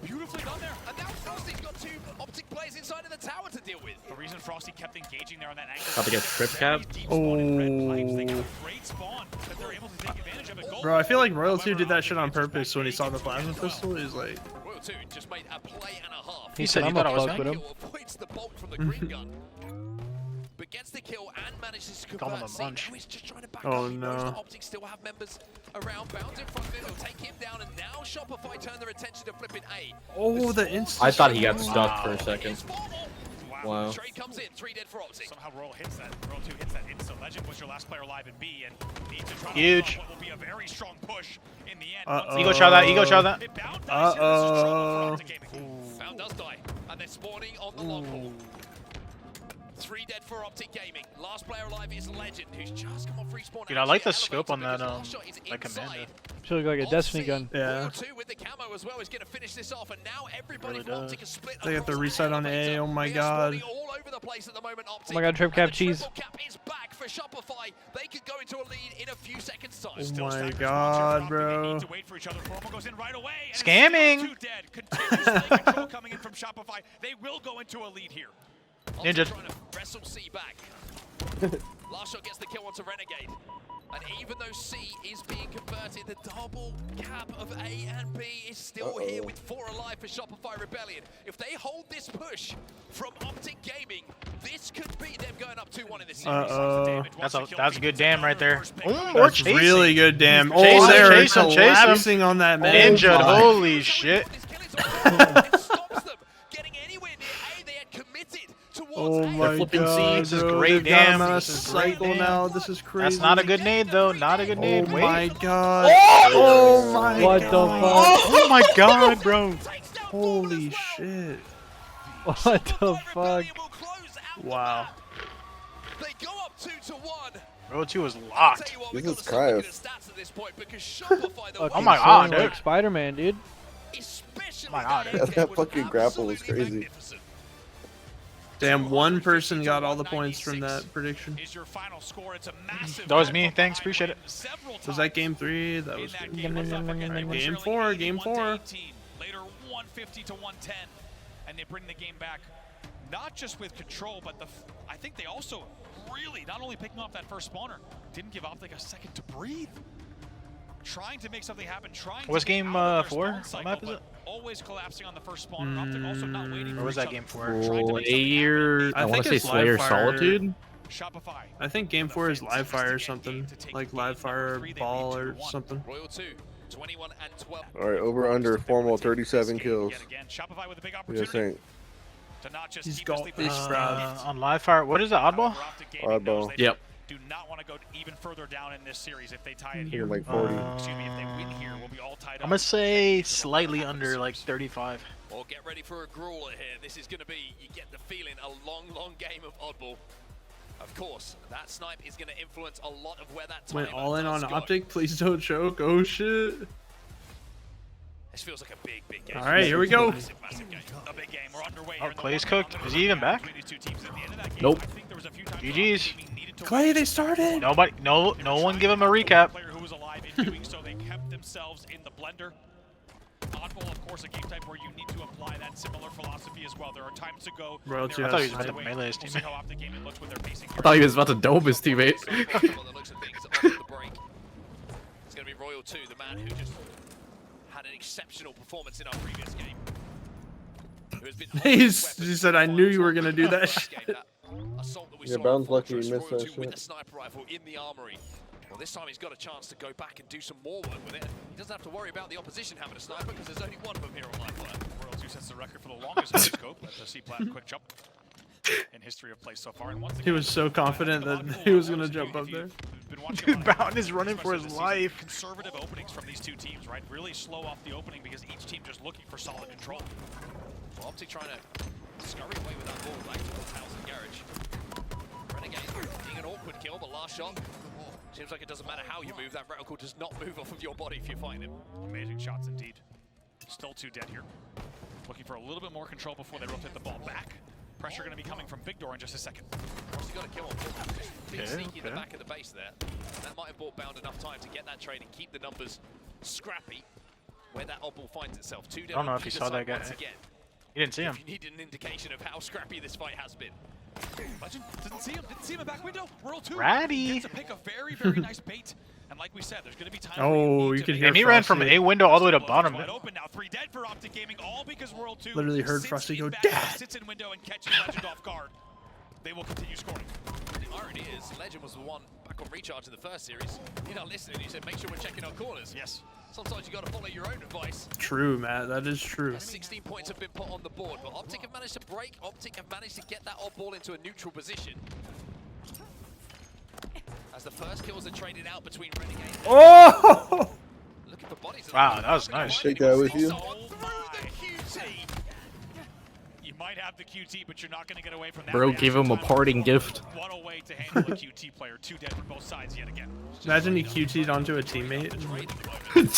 Beautifully done there. And now Frosty's got 2 Optic players inside of the tower to deal with. The reason Frosty kept engaging there on that angle. About to get trip cap. Great spawn that they're able to take advantage of it. Bro, I feel like Royal 2 did that shit on purpose when he saw the plasma pistol. He's like, Royal 2 just made a play and a half. He said he I'm thought I was gonna fuck with going. him. Avoids the bolt from the green gun. But gets the kill and manages to Call him convert. a bunch. Now he's just trying to back Oh, up. He knows no. that Optic still have members around. Bounds in front of him. He'll take him down. And now Shopify turn their attention to flipping A. oh, the instant. I thought he got stuck for a second. Here's Formal. Wow. Trade comes in. 3 dead for Optic. Somehow Royal hits that. Royal 2 hits that insta. Legend was your last player alive in B and needs to try Huge. to what will be a very strong push in the end. Uh-oh. Ego shot that, ego shot that. It bound dies here. This is trouble for Optic Gaming. Bound does die. And they're spawning on the long haul. 3 dead for Optic Gaming. Last player alive is Legend, who's just come off respawn. Dude, I like the Actually scope on elevated that, because the last shot is that commander. inside. Should look like a Destiny gun. Yeah. Royal 2 with the camo as well is going to finish this off, and now everybody Really from does. Optic is split. They got the across reset on elevator. A, oh my They are god. spawning all over the place at the moment, Optic. Oh my god, trip cap And the cheese. triple cap is back for Shopify. They could go into a lead in a few seconds time. Oh my Stacked god, response here for Optic. They bro. need to wait for each other. Formal goes in right away. And Scamming. Still 2 dead. Continuous play control coming in from Shopify. They will go into a lead here. Optic Ninja. trying to wrestle C back. Last shot gets the kill onto Renegade. And even though C is being converted, the double cap of A and B is still here with 4 alive for Shopify Rebellion. If they hold this push from Optic Gaming, this could be them going up 2-1 in this series. Uh-oh. That's a good damn right there. Ooh, we're That's chasing. really good, damn. Oh, Chase him, they're chase him, chase him. collapsing on that man. Ninja, Oh, holy shit. It stops them getting anywhere near A. They had committed towards Oh A. my flipping god, C. This is bro, great, they've got damn. him on a This is great, cycle damn. now. This is crazy. That's not a good nade though. Not a good Oh nade. Wait. my god. Oh my What the god. fuck? Oh my god, bro. Holy shit. What the fuck? Wow. They go up 2-1. Row 2 is I'll locked. tell you what, we This got is to start looking Kyle. at stats at this point because Shopify, the Fucking Oh my god, swing dude. like Spider-Man, dude. especially my god, that dude. AK That was fucking grapple was absolutely crazy. magnificent. Damn, one person got all the points from that prediction. Is your final score. It's a massive That was gap me. up Thanks, behind appreciate them it. several Was that times game 3? That in was that good. game. What's up, again? They were Game trailing 4, 81 game to 4. 18. Later 150 to 110, and they bring the game back. Not just with control, but I think they also really, not only picking off that first spawner, didn't give Optic a second to breathe. Trying to make something happen, trying What's to get game, out of their 4? spawn What cycle, map is but it? always collapsing on the first spawner. Optic also not waiting Or for was each that other. game 4? Trying to make something Slayer. I I want think to say it's Slayer Livefire. Solitude. Shopify. I think game 4 is live fire or something. Like live fire ball or something. Royal 2, 21 and 12. Alright, over under formal 37 kills. Yet again, Shopify with a big What do you opportunity think? to not just He's keep got this lead, this but crowd. On live fire. What is it? Oddball? Optic Gaming knows Oddball. they Yep. do not want to go even further down in this series if they tie it Here here. like 40. Excuse me, if they win here, we'll be all tied up. I'm gonna say slightly under, like 35. Well, get ready for a grueler here. This is going to be, you get the feeling, a long, long game of oddball. Of course, that snipe is going to influence a lot of where that Went timer all in does on go. Optic. Please don't choke. Oh shit. This feels like a big, big game. All right, here we go. Massive, massive game. A big game. We're underway Oh, here in the Clay's 1-1 cooked. round Is he even back? between these two teams. At the end of that game, Nope. I think there was a few times GG's. Optic Gaming needed to Clay, win. they started. Nobody, no one give him a recap. Player who was alive in doing so, they kept themselves in the blender. Oddball, of course, a game type where you need to apply that similar philosophy as well. There are times to go. Royal there 2 are I thought he has was times about to to wait. melee his We'll see teammate. how Optic Gaming looks with their pacing. I thought he was about to dope his teammate. Well, the looks of things off the break. It's going to be Royal 2, the man who just had an exceptional performance in our previous game. Who has been He said, "I knew you were gonna do that shit." Assault that we Yeah, saw Bound's in lucky he Fortress, missed Royal that 2 with shit. the sniper rifle in the armory. Well, this time he's got a chance to go back and do some more work with it. He doesn't have to worry about the opposition having a sniper because there's only one of them here on live fire. Royal 2 sets the record for the longest scope. That's a C-plat quick jump in history of play so far. And once He again, was so confident that he was gonna jump up there. Dude, Bound is running for his life. Conservative openings from these two teams, right? Really slow off the opening because each team just looking for solid control. Well, Optic trying to scurry away with that ball back towards House and Garage. last shot. Seems like it doesn't matter how you move, that reticle does not move off of your body if you find him. Amazing shots indeed. Still 2 dead here. Looking for a little bit more control before they rotate the ball back. Pressure going to be coming from Big Door in just a second. He's got a kill on board. Being sneaky in the back of the base there. That might have bought Bound enough time to get that trade and keep the numbers scrappy where that oddball finds itself. 2 dead. I don't know if you saw that guy. You didn't see him. If you need an indication of how scrappy this fight has been. Legend didn't see him in the back window. World 2 Ratty. gets to pick a very, very nice bait. And like we said, there's going to be time. Oh, you can hear. And he ran from A window all the way to bottom. Wide open now. 3 dead for Optic Gaming, all because World 2 Literally heard Frosty go, "Dad!" Sits in window and catches Legend off guard. They will continue scoring. The irony is, Legend was the one back on recharge in the first series. You're not listening. He said, make sure we're checking our corners. Yes. Sometimes you got to follow your own advice. True, Matt. That is true. 16 points have been put on the board, but Optic have managed to break. Optic have managed to get that odd ball into a neutral position. As the first kills are traded out between Renegade. Oh! Looking for bodies. Wow, that was nice. Take that with you. You might have the QT, but you're not going to get away from that. Bro, give him a parting gift. What a way to handle a QT player. 2 dead from both sides yet again. Imagine he QT'd onto a teammate.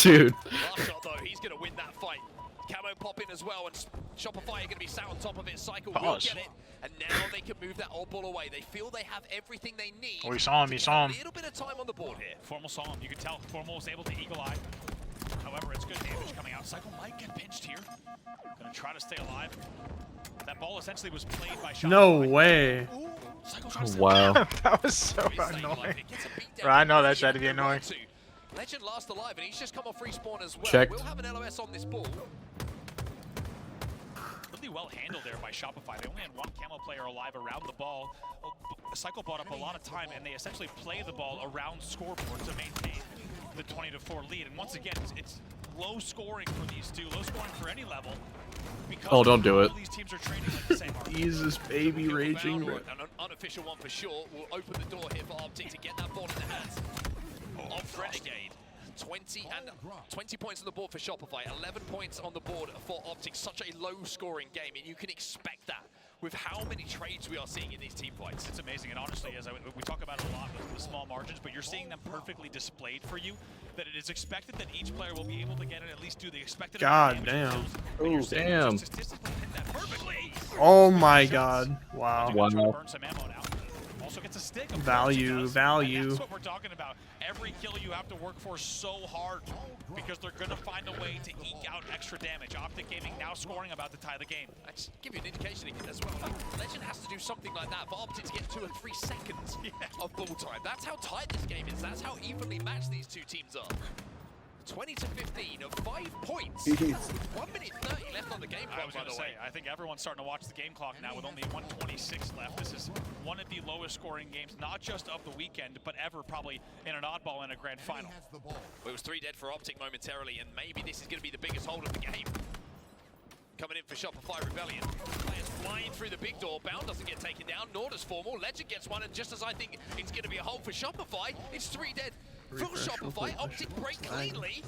Dude. Last shot though, he's going to win that fight. Camo pop in as well, and Shopify are going to be sat on top of it. Cycle will get it, and now they can move that old ball away. They feel they have everything they need. Oh, he saw him. He saw him. A little bit of time on the board here. Formal saw him. You can tell Formal was able to eagle eye. However, it's good damage coming out. Cycle might get pinched here. Gonna try to stay alive. That ball essentially was played by Shopify. No way. Ooh, Cycle trying to stay Wow. alive. That was so annoying. Bro, I know that had to be annoying. Legend last alive, and he's just come off respawn as well. Checked. We'll have an LOS on this ball. Really well handled there by Shopify. They only had 1 camo player alive around the ball. Cycle bought up a lot of time, and they essentially play the ball around scoreboard to maintain the 20-4 lead. And once again, it's low scoring for these two, low scoring for any level. Oh, don't do it. These teams are training like the same Jesus, baby raging. An unofficial one for sure will open the door here for Optic to get that ball in the hands of Renegade. 20 points on the board for Shopify, 11 points on the board for Optic. Such a low-scoring game, and you can expect that with how many trades we are seeing in these team fights. It's amazing, and honestly, as we talk about it a lot with the small margins, but you're seeing them perfectly displayed for you, that it is expected that each player will be able to get and at least do the expected God amount of damage. damn. Oh, damn. Statistically hit that perfectly. Oh my god. Wow. Wow. Trying to burn some ammo now. Also gets a stick. Of Value, course, value. and that's what we're talking about. Every kill you have to work for so hard because they're going to find a way to eke out extra damage. Optic Gaming now scoring about to tie the game. I just give you an indication again as well. Like, Legend has to do something like that for Optic to get 2 or 3 seconds of ball time. That's how tight this game is. That's how evenly matched these two teams are. 20-15 of 5 points. 1 minute 30 left on the game clock, I was by going to the say, way. I think everyone's starting to watch the game clock now with only 126 left. This is one of the lowest scoring games, not just of the weekend, but ever probably in an oddball in a grand final. It was 3 dead for Optic momentarily, and maybe this is going to be the biggest hold of the game. Coming in for Shopify Rebellion. Players flying through the big door. Bound doesn't get taken down, nor does Formal. Legend gets one, and just as I think it's going to be a hold for Shopify, it's 3 dead for Shopify. Optic break cleanly.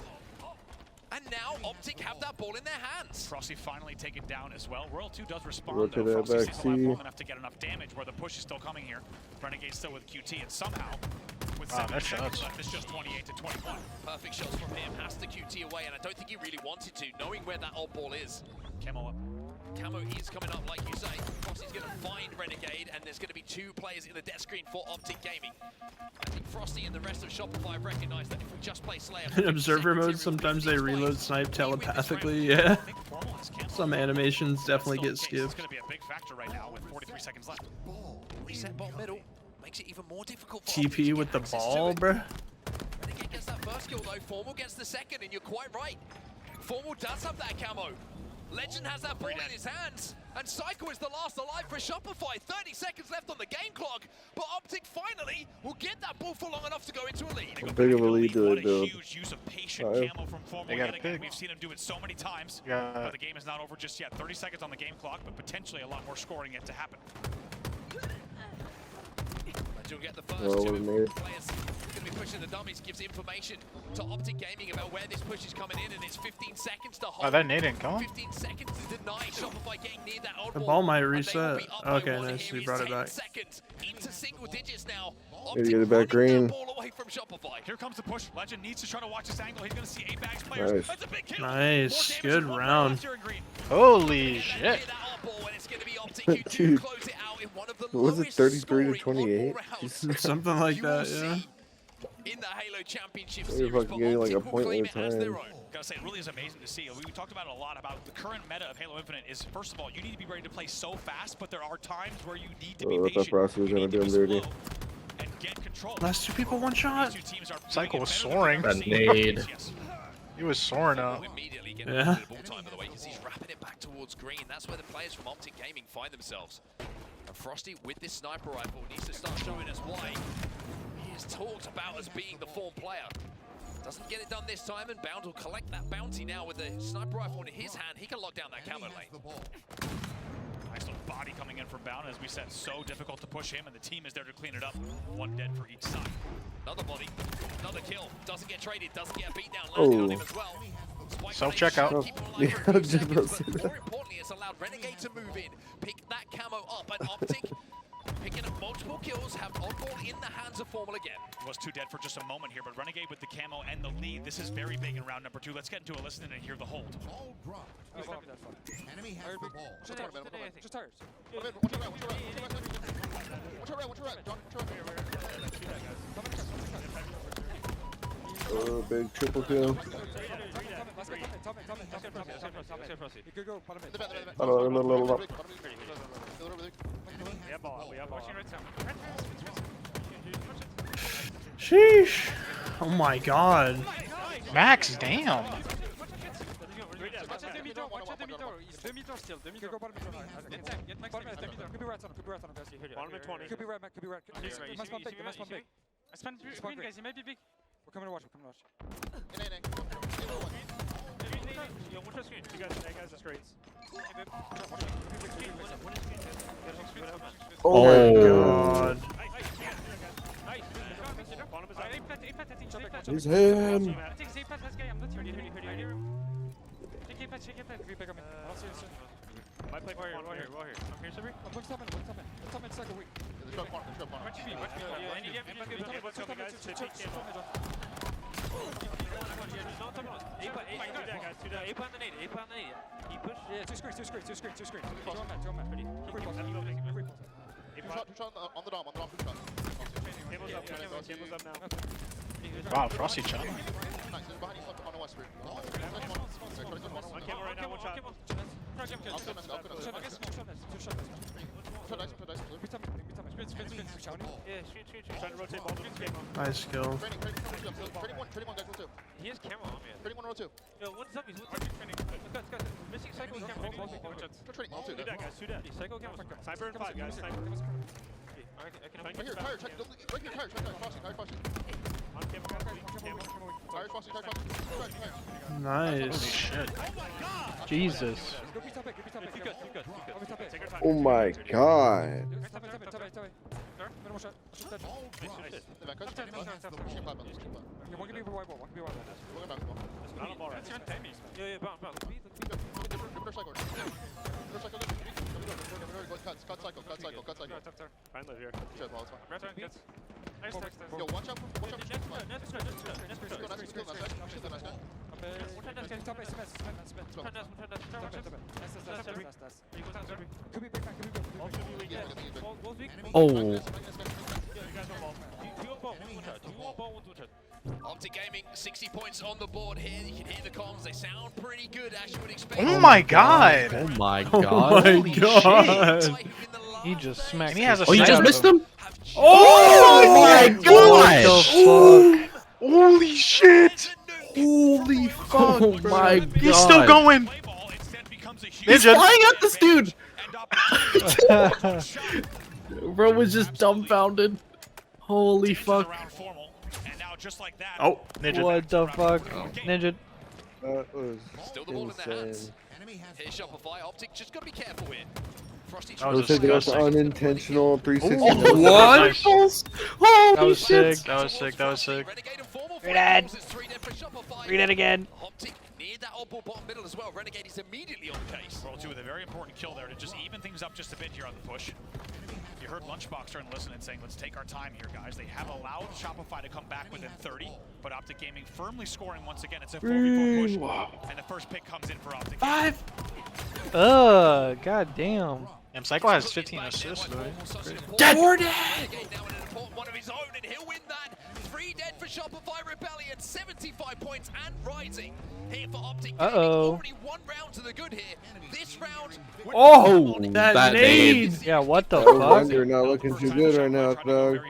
And now Optic have that ball in their hands. Frosty finally taken down as well. World 2 does respond, Look though. at that Frosty back still alive C. long enough to get enough damage where the push is still coming here. Renegade still with QT, and somehow, with 7 that seconds sucks. left, it's just 28-21. Perfect shots from him. Has the QT away, and I don't think he really wanted to, knowing where that old ball is. Camo up. Camo is coming up, like you say. Frosty's going to find Renegade, and there's going to be 2 players in the death screen for Optic Gaming. I think Frosty and the rest of Shopify have recognized that if we just play Slayer... In observer mode, sometimes they reload snipe telepathically, yeah. Some animations definitely get It's skipped. going to be a big factor right now with 43 seconds left. Reset ball middle makes it even more difficult for TP Optic to with get the access to ball, it. bruh. Renegade gets that first kill though, Formal gets the second, and you're quite right. Formal does have that camo. Legend has that ball in his hands, and Psycho is the last alive for Shopify. 30 seconds left on the game clock, but Optic finally will get that ball for long enough to go into a lead. How big of a lead do What they a build? huge use of patient camo from Formal They got yet a again. pick. We've seen him do it so many times, Yeah. but the game is not over just yet. 30 seconds on the game clock, but potentially a lot more scoring yet to happen. Legend will get the first Well, two we made it. players. It's going to be pushing the dummies gives information to Optic Gaming about where this push is coming in, and it's 15 seconds to hold. Oh, that nade didn't come. 15 seconds to deny Shopify getting near that old The wall, ball might and they will reset. be up by Okay, one nice. here He in brought it 10 back. seconds into single digits now. Gotta get it back green. That ball away from Shopify. Here comes the push. Legend needs to try to watch this angle. He's going to see A-Bags players. Nice. That's a big kill. Nice. More damage Good than one round. left here in green. Holy shit. That odd ball, and it's going to be Optic who do Dude. close it out in one of the What was it, lowest 33 to scoring 28? odd ball rounds Something like you will that, yeah. see in the Halo Championship They're Series, fucking but getting like Optic a will point claim at it a as their time. own. Gotta say, it really is amazing to see. We talked about it a lot about the current meta of Halo Infinite is, first of all, you need to be ready to play so fast, but there are times where you need to be Oh, I thought patient. Frosty was You gonna need to do him be dirty. slow and get control. Last two people, one shot. These two teams are Cycle doing was it better soaring. than we've That ever seen. nade. Yes. He was soaring up. Immediately getting Yeah. the ball time, by the way, because he's wrapping it back towards green. That's where the players from Optic Gaming find themselves. And Frosty, with this sniper rifle, needs to start showing us why he is talked about as being the form player. Doesn't get it done this time, and Bound will collect that bounty now with the sniper rifle in his hand. He can lock down that camo lane. Nice little body coming in from Bound. As we said, so difficult to push him, and the team is there to clean it up. One dead for each side. Another body, another kill. Doesn't get traded, doesn't get a beatdown landed on him Oh. as well. Spike Self-checkout. grenade should keep him alive Yeah, for a few I was just about to seconds, say but that. more importantly, it's allowed Renegade to move in, pick that camo up, and Optic picking up multiple kills, have oddball in the hands of Formal again. Was two dead for just a moment here, but Renegade with the camo and the lead. This is very big in round number 2. Let's get into a listen and hear the hold. Enemy has the ball. Just tires. Oh, big triple kill. Sheesh. Oh my god. Max, damn. We're coming to watch. Oh my God. He's him. Wow, Frosty chop. Nice kill. He has camera on me. Yo, what's up? He's missing cycle camera. Cycle camera. Cyber and 5 guys. Nice. Jesus. Oh my god. Oh. Optic Gaming, 60 points on the board here. You can hear the comms. They sound pretty good, as you would expect. Oh my god. Oh my Oh god. my Holy god. shit. He just smacked. And he has a Oh, you shot just out missed of him? Oh my What gosh. the fuck? Holy shit. Holy fuck. Oh my god. He's still going. He's Ninja. flying at this dude. Bro was just dumbfounded. Holy fuck. Oh. Ninja. What the fuck? Ninja. That was Still the ball in their hands. insane. Here's Shopify. Optic just got to be careful here. Frosty That was Looks like that's disgusting. unintentional 360. What? Nice. That was sick. That was sick. That was sick. Renegade and Formal Renegade. It's 3 dead for Shopify. Read it again. Optic near that oddball bottom middle as well. Renegade is immediately on the case. Roll 2 with a very important kill there to just even things up just a bit here on the push. You heard Lunchbox starting to listen and saying, let's take our time here, guys. They have allowed Shopify to come back within 30, but Optic Gaming firmly scoring once again. It's a 4v4 push, and the first pick comes in for Optic. 5. God damn. Damn, Psycho has 15 assists, though. Dead. Renegade now in an important one of his own, and he'll win that. 3 dead for Shopify Rebellion, 75 points and rising. Here for Optic Gaming. Already 1 round to the good here. This round. Oh, that nade. Yeah, what the Oh, fuck? you're not looking too good right now, dog.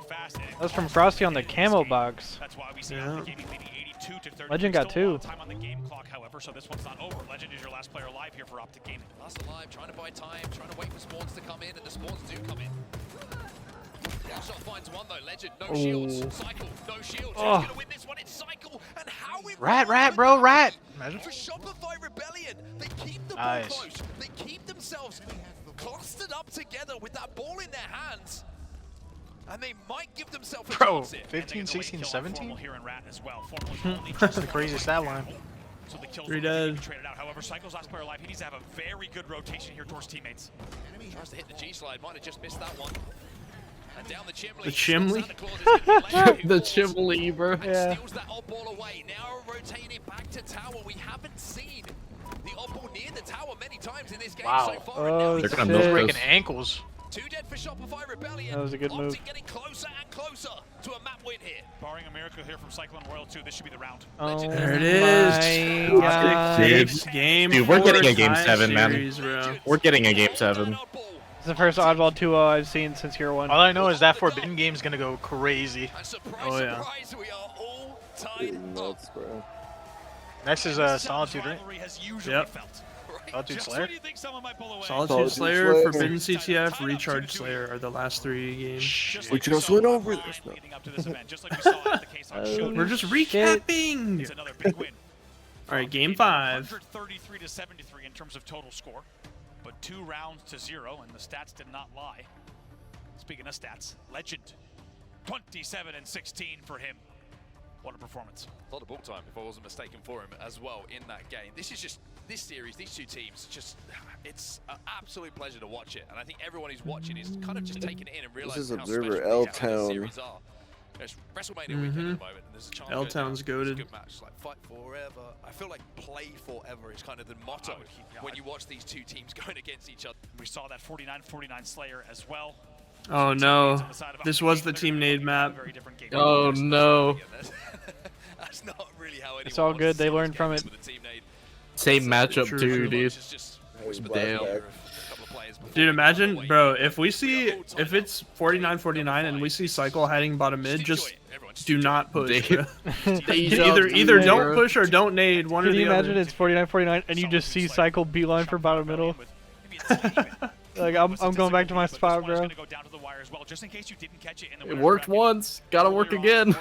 That's from Frosty on the camo box. That's why we see Yeah. Optic Gaming leading 82 to 30. Legend got Still a lot 2. of time on the game clock, however, so this one's not over. Legend is your last player alive here for Optic Gaming. Last alive, trying to buy time, trying to wait for spawns to come in, and the spawns do come in. Shot finds one though, Legend, no shields. Cycle, no shields. Who's gonna win this one? It's Cycle, and how it Rat, bro, rat. Imagine. For Shopify Rebellion, they keep the ball Nice. close. They keep themselves clustered up together with that ball in their hands, and they might give themselves a Bro, chance here. 15, 16, 17? Here in Rat as well. Only just The crazy stat line. So the kills 3 will be dead. traded out. However, Cycle's last player alive. He needs to have a very good rotation here towards teammates. Tries to hit the G slide, might have just missed that one. And down the chimney. The chimney? Santa Claus is gonna be Legend who The falls chimney, bro. and Yeah. steals that odd ball away. Now rotating it back to tower. We haven't seen the odd ball near the tower many times in this game Wow. so far. And now Oh, he's They're They're gonna Shit. milk breaking ankles. 2 dead for Shopify Rebellion. That was a good move. Optic getting closer and closer to a map win here. Barring a miracle here from Cyclone Royal 2, this should be the round. Oh, There it is. my God. Six game. Dude, we're getting a 4 game tie 7, man. series, bro. We're getting a game 7. It's the first oddball 2-0 I've seen since year 1. All I know is that Forbidden game's gonna go crazy. And surprise, Oh, yeah. surprise, we are all tied up. Nuts, bro. Next is Solitude, right? Rivalry has usually Yep. felt. Solitude Just Slayer? when you think someone might pull away. Solitude Solitude Slayer, Slayer. Forbidden CTF, Recharge Slayer are the last 3 games. Just We like just saw went over online this, though. leading up to this event, just like we saw at the case on Showdown. We're just Shit. recapping. It's another big win. All right, game 5. 133 to 73 in terms of total score, but 2 rounds to 0, and the stats did not lie. Speaking of stats, Legend, 27 and 16 for him. What a performance! A lot of ball time, if I wasn't mistaken, for him as well in that game. This is just, this series, these 2 teams, just, it's an absolute pleasure to watch it. And I think everyone who's watching is kind of just taking it in and realizing is how Observer special these L-Town. series are. It's WrestleMania weekend at the moment, and there's a chance L-Town's to go down. goated. It's a good match, like fight forever. I feel like play forever is kind of the motto when you watch these 2 teams going against each other. We saw that 49-49 Slayer as well. Oh no, this was the team nade map. Very different game. Oh no. That's not really how anyone It's all wants to good, see they these learned from games it. with a team nade. Same matchup True, too, true. dude. It's just Damn. Dude, imagine, bro, if we see, if it's 49-49 and we see Cycle hiding bottom mid, just do not push, bro. Either don't push or don't nade, one or Can the you imagine other. it's 49-49 and you just see Cycle beeline for bottom middle? Like, I'm going back to my spot, bro. It worked once. Gotta work again.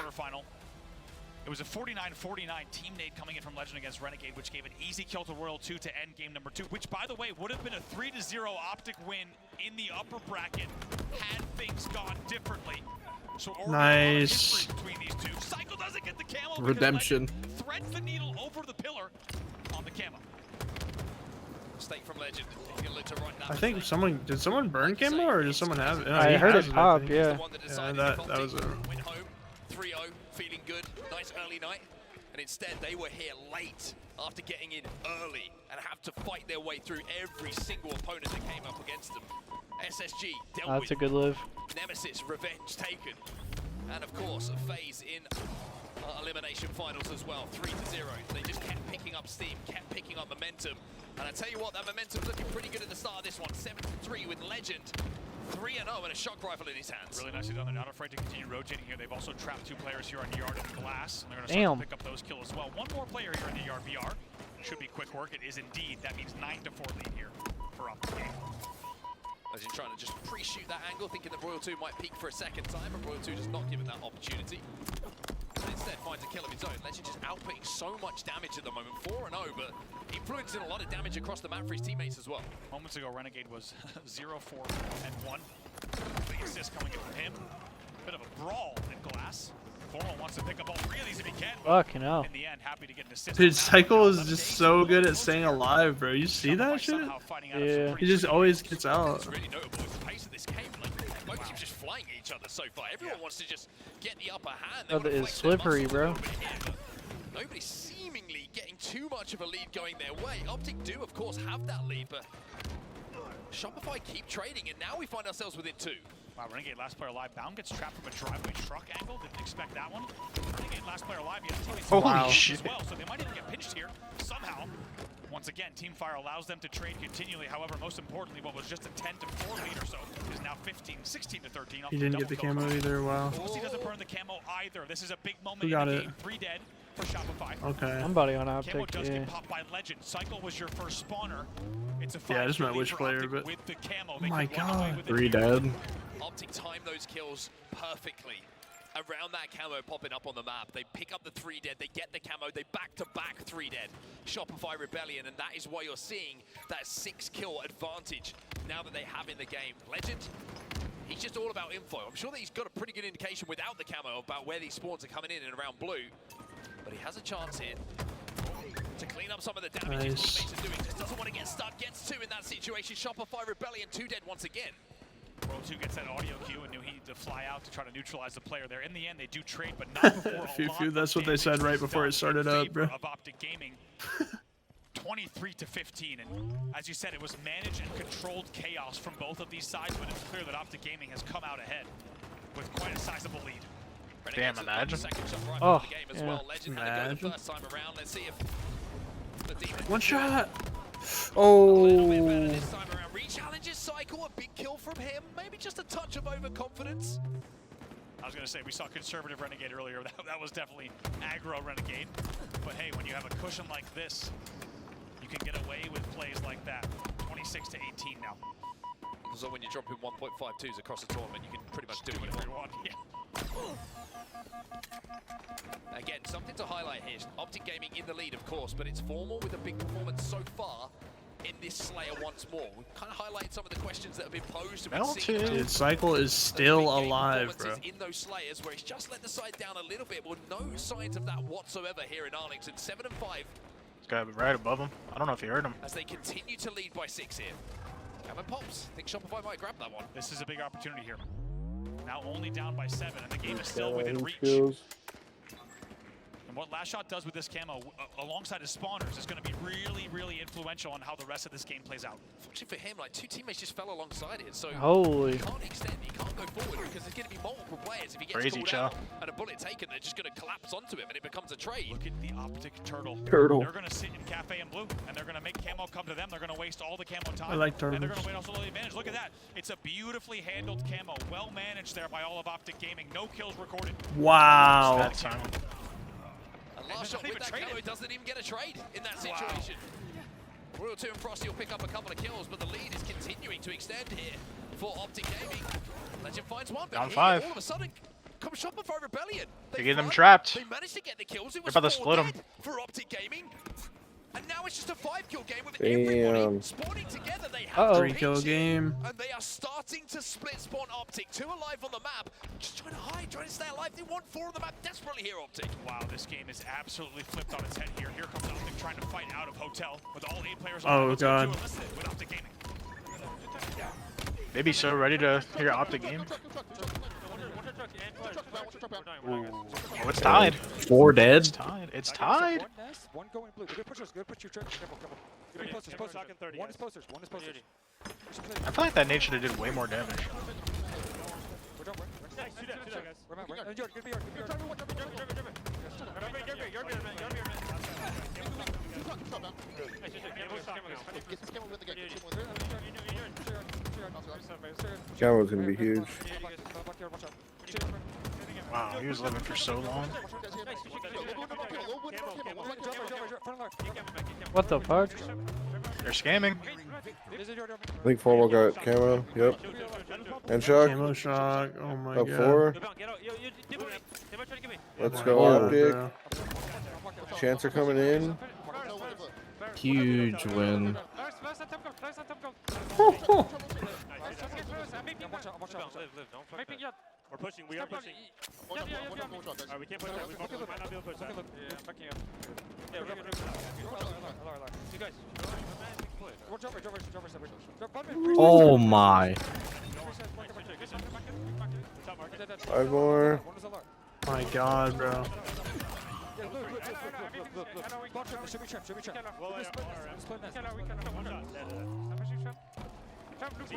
It was a 49-49 team nade coming in from Legend against Renegade, which gave an easy kill to Royal 2 to end game number 2, which, by the way, would have been a 3-0 Optic win in the upper bracket had things gone differently. So Nice. between these 2. Cycle doesn't get the camo. because Redemption. Legend threads the needle over the pillar on the camo. Mistake from Legend. He's gonna look to right now. I think someone, did someone burn camo or does someone have it? No, I he heard has it I pop, think. yeah. The one that Yeah, decided that if was a... Optic went home 3-0, feeling good, nice early night, and instead they were here late after getting in early and have to fight their way through every single opponent that came up against them. SSG dealt That's with a good live. Nemesis, revenge taken, and of course a phase in elimination finals as well, 3-0. They just kept picking up steam, kept picking up momentum, and I tell you what, that momentum's looking pretty good at the start of this one. 7-3 with Legend, 3-0 and a shock rifle in his hands. Really nicely done. They're not afraid to continue rotating here. They've also trapped 2 players here on Yard and Glass, and they're going to start to pick up those kills as well. One more player here in the Yard VR. Should be quick work. It is indeed. That means 9-4 lead here for Optic Game. As he's trying to just pre-shoot that angle, thinking that Royal 2 might peek for a second time, but Royal 2 does not give him that opportunity. and instead finds a kill of his own. Legend just outputting so much damage at the moment, 4-0, but influencing a lot of damage across the map for his teammates as well. Moments ago, Renegade was 0-4 and 1. Big assist coming in from him. Bit of a brawl in Glass. Formal wants to pick up all realies if he can. Fucking hell. In the end, happy to get an assist. Dude, Cycle is just so good at staying alive, bro. You see that shit? Yeah. He just always gets out. It's really notable with the pace of this game. Like, both teams just flying at each other so far. Everyone wants to just get the upper hand. Oh, that is slippery, bro. Nobody's seemingly getting too much of a lead going their way. Optic do, of course, have that lead, but Shopify keep trading, and now we find ourselves within 2. Wow, Renegade last player alive. Bound gets trapped from a driveway truck angle. Didn't expect that one. Renegade last player alive. He has teammates Holy shit. as well, so they might even get pinched here somehow. Once again, Teamfire allows them to trade continually. However, most importantly, what was just a 10-4 lead or so is now 16-13. He didn't get the camo either. Wow. He doesn't burn the camo either. This is a big moment Who got in the it? game. 3 dead for Shopify. Okay. Somebody on Camo Optic, does yeah. get popped by Legend. Cycle was your first spawner. It's a Yeah, I just 5-kill meant lead which for player, Optic but with the camo. oh They my could run away god, with it 3 here. dead. Optic time those kills perfectly. Around that camo popping up on the map, they pick up the 3 dead, they get the camo, they back-to-back 3 dead. Shopify Rebellion, and that is why you're seeing that 6-kill advantage now that they have in the game. Legend, he's just all about info. I'm sure that he's got a pretty good indication without the camo about where these spawns are coming in and around blue, but he has a chance here to clean up some of the damage his teammates are doing. Just doesn't want to get stuck, gets 2 in that situation. Shopify Rebellion, 2 dead once again. World 2 gets that audio cue and knew he needed to fly out to try to neutralize the player there. In the end, they do trade, but not before Phew, that's what they said right before it started up, bro. Of Optic Gaming, 23-15, and as you said, it was managed and controlled chaos from both of these sides, but it's clear that Optic Gaming has come out ahead with quite a sizable lead. Damn, imagine. Oh, As yeah. well. Legend had to go the first time around. Let's see if the demon One shot. a little bit better Oh. this time around. Rechallenges Cycle, a big kill from him. Maybe just a touch of overconfidence. I was going to say, we saw conservative Renegade earlier. That was definitely aggro Renegade. But hey, when you have a cushion like this, you can get away with plays like that. 26-18 now. So when you're dropping 1.52s across the tournament, you can pretty much do whatever you want. Yeah. Again, something to highlight here. Optic Gaming in the lead, of course, but it's Formal with a big performance so far in this Slayer once more. We've kind of highlighted some of the questions that have been posed. And we've seen Dude, Cycle is still alive, bro. in those Slayers where he's just let the side down a little bit. Well, no signs of that whatsoever here in Arlington. 7-5. This guy right above him. I don't know if you heard him. As they continue to lead by 6 here. Cameron pops. Think Shopify might grab that one. This is a big opportunity here. Now only down by 7, and the game is still within reach. And what Last Shot does with this camo, alongside his spawners, is going to be really, really influential on how the rest of this game plays out. Fortunately for him, like 2 teammates just fell alongside it, so Holy. he can't extend, he can't go forward because there's going to be multiple players. If he gets Crazy, called Chow. out and a bullet taken, they're just going to collapse onto him and it becomes a trade. Look at the Optic Turtle. Turtle. They're going to sit in Cafe in blue, and they're going to make camo come to them. They're going to waste all the camo time. I like And they're turtles. going to wait also the advantage. Look at that. It's a beautifully handled camo. Well managed there by all of Optic Gaming. No kills recorded. Wow. That time. And last shot with that camo doesn't even get a trade in that situation. Royal 2 and Frosty will pick up a couple of kills, but the lead is continuing to extend here for Optic Gaming. Legend finds one, but Down here, 5. all of a sudden, comes Shopify Rebellion. They get them run, trapped. They managed to get the kills. It was They're about to 4 split 'em. dead for Optic Gaming. And now it's just a 5-kill game with Damn. everybody spawning together. They have to 3-kill reach it, game. and they are starting to split spawn Optic. 2 alive on the map, just trying to hide, trying to stay alive. They want 4 on the map desperately here, Optic. Wow, this game is absolutely flipped on its head here. Here comes Optic trying to fight out of Hotel with all 8 players on Oh, Hotel 2 God. enlisted with Optic Gaming. They be so ready to hear Optic game. Oh, it's tied. 4 dead. It's tied. It's tied. One going blue. Good pushers. Good push your trick. Careful. One is posters. One is posters. One is posters. I feel like that nade should have did way more damage. We're done. Nice. Do that, guys. Good be yard. Good be yard. Camo's gonna be huge. Wow, he was living for so long. What the fuck? They're scamming. I think Formal got camo. Yep. And shock. Camo shock. Oh my Up god. 4. Let's go Oh, Optic. bro. Chancer coming in. Huge win. We're pushing, we are pushing. Alright, we can't push that. We might not be able to push that. Oh my. 5 more. My god, bro.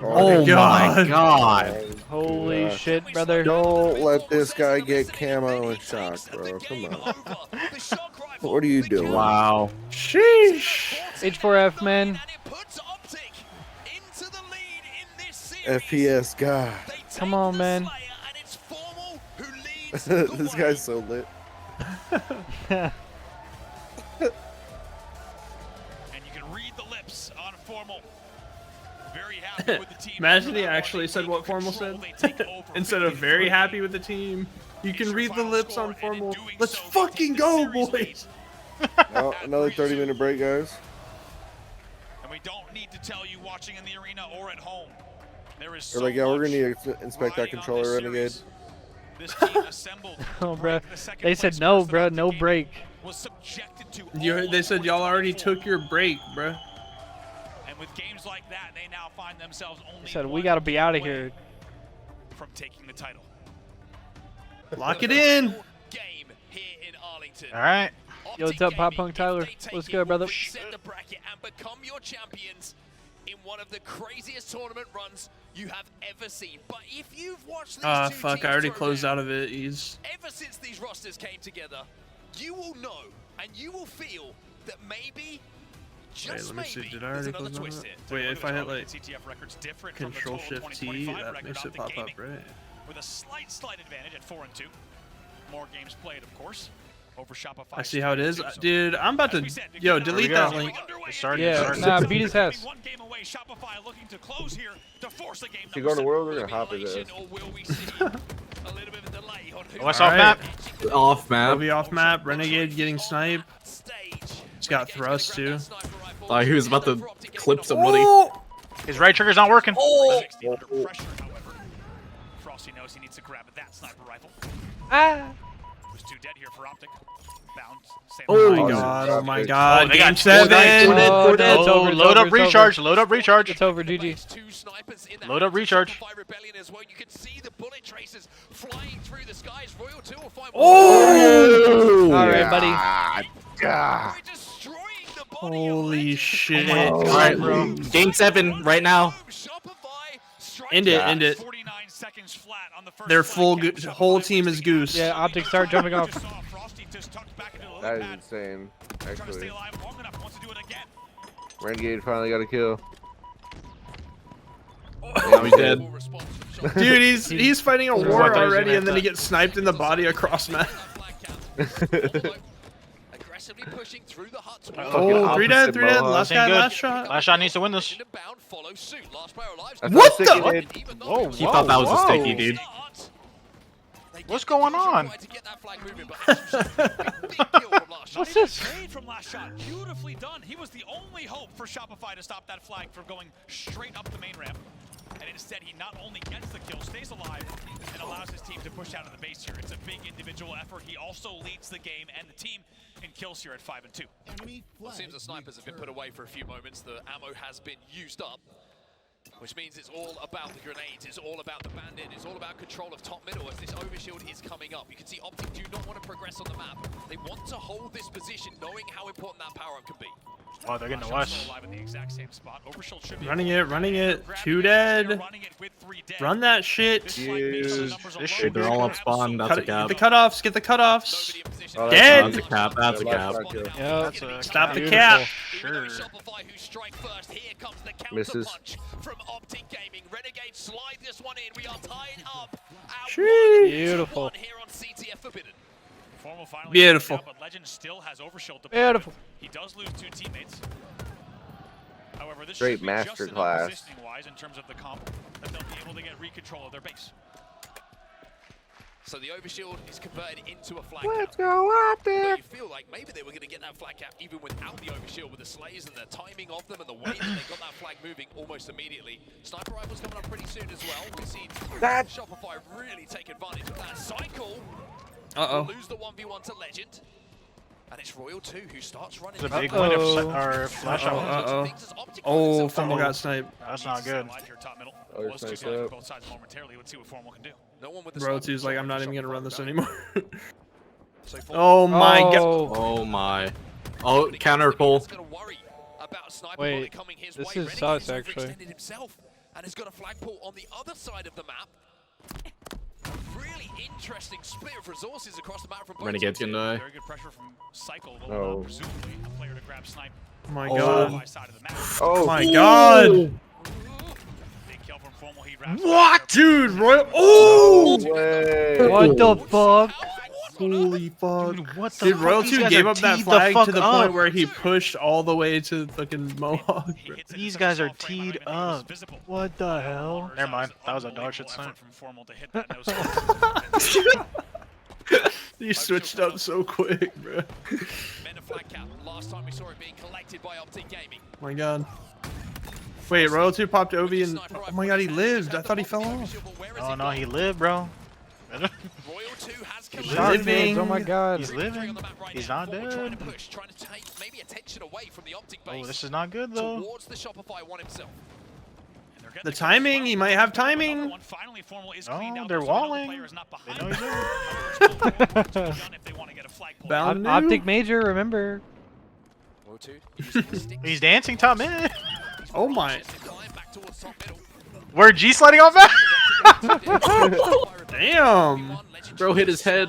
Oh my god. Holy shit, brother. Don't let this guy get camo and shock, bro. Come on. What are you doing? Wow. Sheesh. H4F, man. FPS guy. Come on, man. This guy's so lit. And you can read the lips on Formal. Very happy with the team. Imagine he actually said what Formal said. Instead of very happy with the team. You can read the lips on Formal. Let's fucking go, boys. Oh, another 30-minute break, guys. And we don't need to tell you watching in the arena or at home. There is They're like, yeah, we're gonna need to inspect that controller, Renegade. This team assembled. Oh, bro. They said no, bro. No break. Was subjected to They said y'all already took your break, bro. And with games like that, they now find themselves only They said we gotta be out of here. from taking the title. Lock it in. Game here in Arlington. All right. Yo, what's up, Pop Punk Tyler? What's good, brother? Reset the bracket and become your champions in one of the craziest tournament runs you have ever seen. But if you've watched these two Fuck, teams I already throw closed down, out of it. He's ever since these rosters came together, you will know and you will feel that maybe, just let me see, maybe, did I there's already another close twist out here. of it? Wait, if I hit like CTF records different from the Control total Shift T, 2025 that record makes it Optic pop up, Gaming, right? with a slight advantage at 4-2. More games played, of course, over Shopify. I see how it is. Dude, I'm about to Here delete we that go. link. It started. Yeah, nah, beat his ass. One game away, Shopify looking to close here to force a game. If you go to World, we're gonna hop his ass. Or will we see a little bit of a delay on who What's All off right. map? Off We'll map. be off map. Renegade getting sniped. stage? He's got thrust too. Thought he was about to clip somebody. His right trigger's not working. Under pressure, however. Frosty knows he needs to grab that sniper rifle. Ah. Was too dead here for Optic. Bound. Oh Oh, my god. Oh my they god. they Game got 7. Oh, no, it's over, it's Load over, up it's recharge. over. Load up recharge. It's over, GG. Two snipers in the Load up hands of recharge. Shopify Rebellion as well. You can see the bullet traces flying through the skies. Royal 2 will find Oh! All right, buddy. We're destroying the body of Holy Legend. shit. All right, Game 7 right now. Shopify strikes End it, back. end it. 49 seconds flat on the first Their flank. full whole team is goose. Yeah, Optic start jumping off. Just saw Frosty just tucked back into the That lip is pad. insane, Trying to stay actually. alive long enough, wants to do it again. Renegade finally got a kill. Now he's dead. Full response from Shopify. Dude, he's fighting a What war thought he was already gonna and then he gets sniped in the body across map. Aggressively pushing through the hut Oh, 3 dead, 3 dead. Mohawk. Last Ain't guy, good. last shot. Last shot needs to win this. Bound follow suit. Last player alive. What the- Whoa, He thought that was a sticky, dude. What's going on? What's this? Trade from last shot, beautifully done. He was the only hope for Shopify to stop that flag from going straight up the main ramp. And instead, he not only gets the kill, stays alive, and allows his team to push out of the base here. It's a big individual effort. He also leads the game and the team in kills here at 5-2. Well, it seems the snipers have been put away for a few moments. The ammo has been used up, which means it's all about the grenades. It's all about the bandit. It's all about control of top middle as this overshield is coming up. You can see Optic do not want to progress on the map. They want to hold this position, knowing how important that power up can be. Oh, they're getting the Shot's west. still alive in the exact same spot. Overshield should be Running it. 2 dead. running it with 3 dead. Run that shit. This fight based on the Dude, numbers this alone, should They're all up spawn. That's a Get cap. the cutoffs. Get the cutoffs. Nobody in position. Oh, Dead. That's a cap. That's a cap. Yeah, That's a Stop the beautiful. cap. Sure. Shopify who strike first. Here comes the counter Misses. punch from Optic Gaming. Renegade slide this one in. We are tied up at Sheesh. Beautiful. 1-1 here on CTF Forbidden. Formal finally Beautiful. out, but Legend still has overshield to Beautiful. He does lose 2 teammates. However, this Great should be just master enough class. positioning-wise in terms of the comp that they'll be able to get re-control of their base. So the overshield is converted into a flag Let's cap. go out But there. you feel like maybe they were going to get that flag cap even without the overshield, with the slays and the timing of them and the way that they got that flag moving almost immediately. Sniper rifles coming up pretty soon as well. We've seen Shopify really take advantage of that. Cycle will lose the 1v1 to Legend. And it's Royal 2 who starts running. It's a big win or flash out. Oh, Formal got sniped. That's not good. Oh, you're sniped up. Both sides momentarily. Let's see what Formal can do. No one with the Bro, sniper 2's like, I'm not even Shopify gonna run this down. anymore. So Oh my god. Oh my. Oh, counter pull. Wait, this is sus actually. Himself and has got a flagpole on the other side of the map. Really interesting split of resources across the map from both Renegade's teams. gonna die. Very good pressure from Cycle. Oh. Presumably a player to grab snipe. Oh my Oh. god. Side of the map. Oh My god. Big kill from Formal. He wraps What? Dude, Royal. Oh! no way. What the fuck? Holy fuck. Dude, what the Dude, fuck? Royal These 2 guys gave are up that teed the flag fuck to the up. point where he pushed all the way to fucking Mohawk. Bro. These guys are teed up. What the hell? Never mind. That was a dog shit snipe. From Formal to hit that no You switched up so quick, bro. Men of flag cap. Last time we saw it being collected by Optic Gaming. Oh my god. Wait, Royal 2 popped Ovi and oh my god, he lived. I thought he fell off. Oh no, he lived, bro. Royal 2 has come Shot living. mids, oh my god. He's living. He's not Trying dead. to push, trying to take maybe attention away from the Optic base Oh, this is not good though. towards the Shopify one himself. The timing, he might have timing. Oh, they're walling. They know he's there. Bound Optic major, remember? Royal 2 He's dancing top mid. Oh my. We're G sliding off back. Damn. Bro hit his head.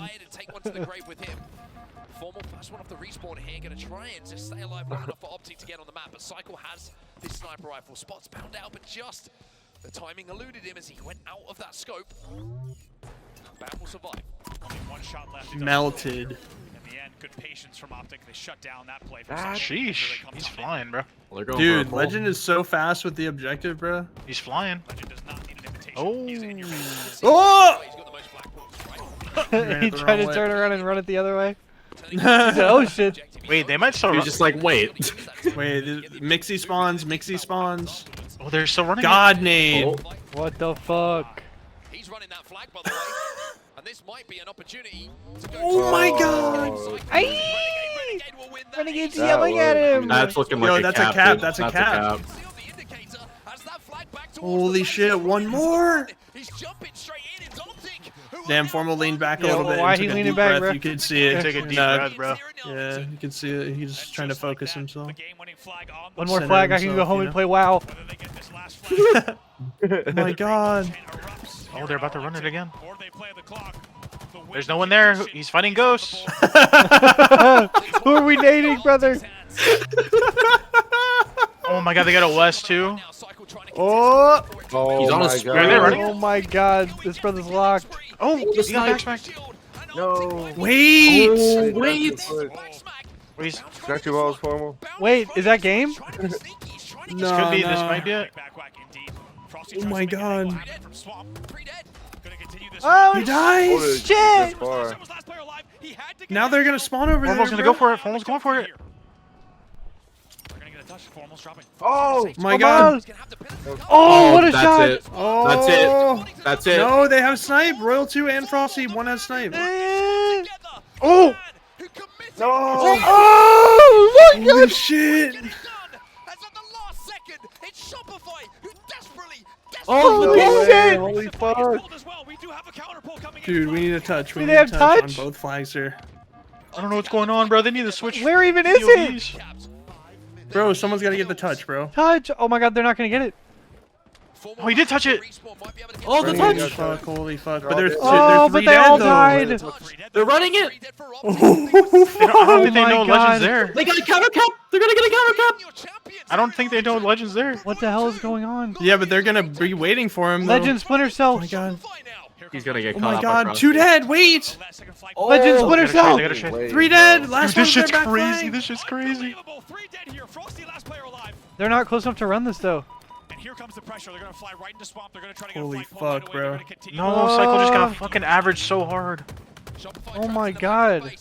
Formal first one off the respawn here, gonna try and just stay alive long enough for Optic to get on the map, but Cycle has this sniper rifle. Spots bound out, but just the timing eluded him as he went out of that scope. Bam will survive. Only one shot left. Melted. In the end, good patience from Optic. They shut down that play. Sheesh. He's flying, bro. Well, they're going Dude, for a pull. Legend is so fast with the objective, bro. He's flying. Legend does not need an invitation. Oh. He's in your face. Oh! He's got the most black balls, right? He the tried wrong to way. turn around and run it the other way. He said, oh shit. Wait, they might still He run. was just like, wait. Wait, Mixie spawns, Mixie spawns. Oh, they're still running. God name. Oh. What the fuck? He's running that flag, by the way. And this might be an opportunity to go Oh my god. Renegade will win that. Renegade's That yelling at him. That's looking Yo, like a that's cap. a cap, dude. that's a cap. See on the indicator as that flag back towards Holy the shit, base. one more. He's jumping straight in. It's Optic, who are Damn, now Formal leaned back a Yeah, little bit. why and he took a leaning deep back, breath. bro? You could see it. Take a deep Nah, breath, bro. Yeah, you can see it. He's just trying to focus himself. The game-winning flag on the One more Center flag, I can go himself, home you and know? play WoW. whether they get this last flag. Oh my god. erupts Oh, they're about to run it again. or they play the clock. The win There's no one there. condition. He's fighting ghosts. Who are we dating, brother? Oh my god, they got a West too. Oh! Oh He's on my his- god. Are they running? Oh my god, this brother's locked. Oh, he got backsmacked. No. Wait! Hey, wait. that's good. He's, Got your balls, Formal. Wait, is that game? No, this could be. This no. might be it. Oh my god. Oh, He Hold dies! it Shit! this far. Now they're gonna spawn over there. Formal's gonna bro. go for it. Formal's going for it. They're gonna get a touch. Formal's dropping. Oh! My Come god. on. Oh, what a that's shot! it. Oh. That's it. That's it. No, they have snipe. Royal 2 and Frosty. One has snipe. Eh. Oh! No! Oh, my Holy god! shit! Holy No shit! way, holy fuck. Dude, we need a touch. We Do need they a have touch touch? on both flags here. I don't know what's going on, bro. They need to switch. Where even is it? POVs. Bro, someone's gotta get the touch, bro. Touch! Oh my god, they're not gonna get it. Oh, he did touch it. Oh, the Running touch. it. Fuck, holy fuck. They're But all there's, dead. Oh, there's but three they dead, all though. died. They're running it. I don't think they my know God. Legends there. They got a counter cap. They're gonna get a counter cap. I don't think they know Legends there. What the hell is going on? Yeah, but they're gonna be waiting for him, though. Legend Splinter Cell. Oh my god. He's gonna get Oh caught my up god. across. 2 dead. Wait. Legend Splinter They Cell. gotta shade. Wait, 3 bro. dead. Last Dude, this one's their shit's back crazy. flag. This shit's crazy. Unbelievable. 3 dead here. Frosty, last player alive. They're not close enough to run this though. And here comes the pressure. They're gonna fly right into swamp. They're gonna try to get Holy a flight point right fuck, away. They're bro. gonna continue. No, Cycle just got fucking average so hard. Oh my god.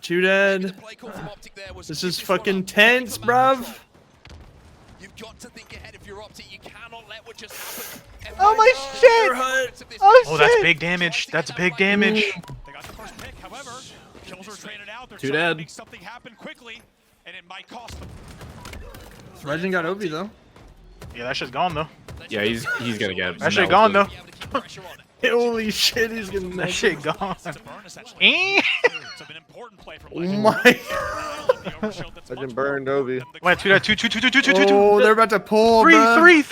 2 dead. This is fucking tense, bruv. You've got to think ahead if you're Optic. You cannot let what just happened. Oh my shit! Oh Oh, that's shit! big damage. That's big damage. They got the first pick. However, kills are traded out. They're 2 trying to dead. make something happen quickly, and it might cost them. Legend got Obi though. Yeah, that shit's gone though. Yeah, he's gonna get. That shit gone though. Holy shit, he's getting That shit gone. It's a burn, essentially. Eh. It's an important play from Oh Legend. my. Legend burned Obi. Wait, two. Oh, they're about to pull, bruh.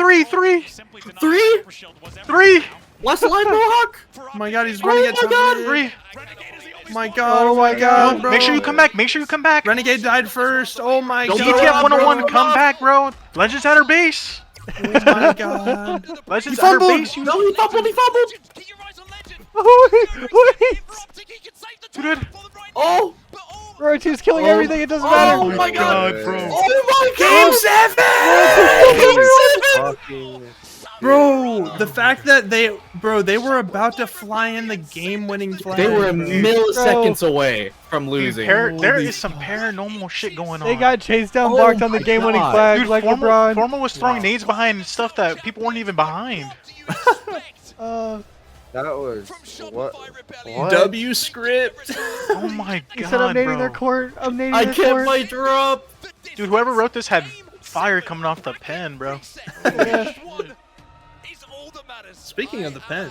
Three. What's the line, Mohawk? Oh my god, he's running at top mid. Three. Oh my god, oh my No, god, bro. make sure you come back. Make sure you come back. Renegade died first. Oh my god. DTF 101, bro. come back, bro. Legends at her base. Oh my god. Legends He at her fumbled. base. You No, he fumbled. He fumbled. Wait! Dude. Oh. Rotu's killing everything, it doesn't matter! Oh my god, bro. Oh my god. Fucking Bro, the fact that they were about to fly in the game-winning flag. They were bro. milliseconds away from losing. There is some paranormal shit going on. They got chased down, Oh blocked on the my game-winning God. flag Dude, like Formal, LeBron. Formal was throwing nades behind stuff that people weren't even behind. that was what? W script. Oh my He god, said I'm nading bro. their court. I'm nading I their kept court. my drop. Dude, whoever wrote this had fire coming off the pen, bro. Yeah. Speaking of the pen.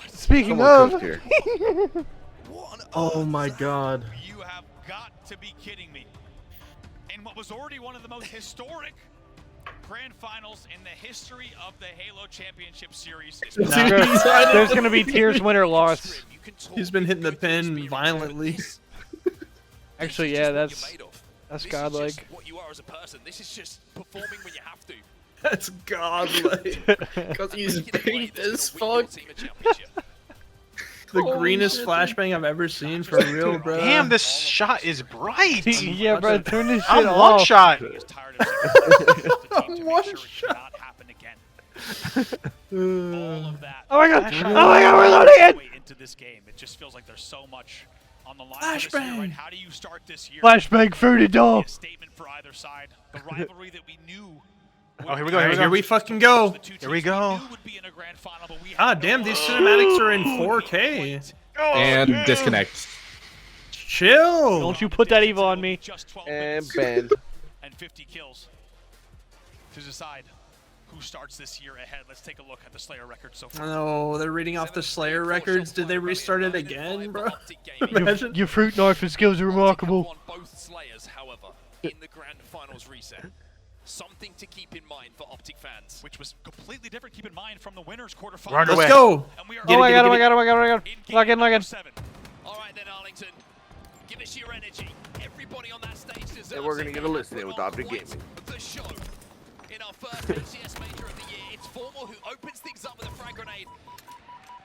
Speaking Someone of, cooked here. Oh my god. You have got to be kidding me. In what was already one of the most historic grand finals in the history of the Halo Championship Series. there's gonna be tears, win or loss. He's been hitting the pin violently. Actually, yeah, that's godlike. What you are as a person. This is just performing when you have to. That's godlike. Because he's big as fuck. The greenest flashbang I've ever seen for real, bro. Damn, this shot is bright. Yeah, bro, turn this shit I'm off. one shot. One shot. All of that. Oh my god! Oh my god, we're loading it! Into this game, it just feels like there's so much on the line. This year, right? How do you start this year? Flashbang fruity doll. A statement for either side. The rivalry that we knew. Oh, here we go. Alright, here we fucking go. Here we go. Ah, damn, these cinematics are in 4K. And disconnect. Chill. Don't you put that evil on me. And Ben. And 50 kills to decide who starts this year ahead. Let's take a look at the Slayer record so far. No, they're reading off the Slayer records. Did they restart it again, bro? Imagine. Your fruit knife and skills are remarkable. Both Slayers, however, in the grand finals reset. Something to keep in mind for Optic fans. Which was completely different, keep in mind, from the winners quarterfinals. We're underway. Let's go. And we are Oh my god, oh my god, oh my god, oh my god. Lock in, lock in. Alright then, Arlington. Give us your energy. Everybody on that stage deserves And we're gonna get a listen in with Optic Gaming. The show. In our first ACS major of the year, it's Formal who opens things up with a frag grenade.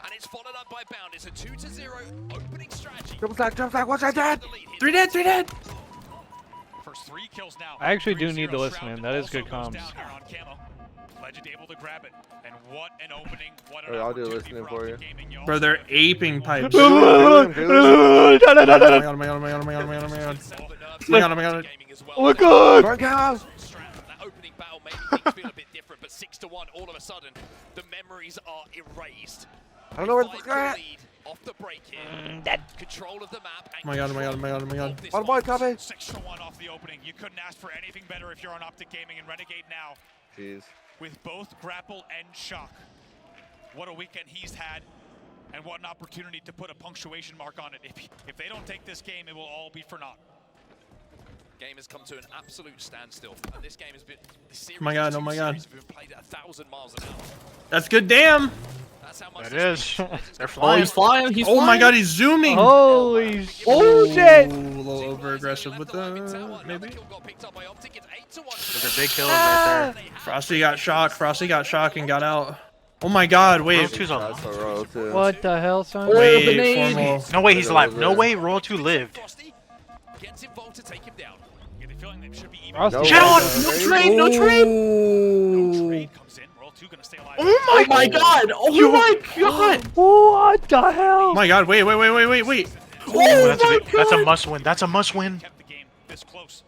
And it's followed up by Bound. It's a 2-0 opening strategy. Jump stack, what's that, Dad? 3 dead, 3 dead. First 3 kills now. I actually do need to listen in. That is good comms. Legend able to grab it. And what an opening. What an Alright, I'll do opportunity listening for for you. Optic Gaming, y'all. Bro, they're aping pipes. Do this. Oh my god, oh my god, oh my god, oh my god, oh my god, oh my god. Oh my god, oh my god. Oh my god! Burn cows! That opening battle made things feel a bit different, but 6-1, all of a sudden, the memories are erased. I don't know where the fuck Fight at. the lead off the break here. Control of the map. Oh my god, oh my god, oh my god, oh my god. On boy, copy. 6-1 off the opening. You couldn't ask for anything better if you're on Optic Gaming and Renegade now. Jeez. With both Grapple and Shock. What a weekend he's had, and what an opportunity to put a punctuation mark on it. If they don't take this game, it will all be for naught. Game has come to an absolute standstill, and this game has been. Oh my god, oh my god. We've played at 1,000 miles an hour. That's good, damn. That's how much It this is. game They're Oh, flying. he's flying. He's Oh flying. my god, he's zooming. Holy shit! A little over aggressive with the maybe. Those are big kills right there. Frosty got shocked. Frosty got shocked and got out. Oh my god, wait. Royal 2's alive. That's a roll too. What the hell, son? Wait, Formal. No way he's alive. No way Royal 2 lived. Gets involved to take him down. get the feeling they should be even. Frosty. No Trade, no trade. No trade comes in. Royal 2 gonna stay alive. Oh my god! Oh my god! What the hell? Oh my god! Wait! Oh, that's a must win. That's a must win. Kept the game this close.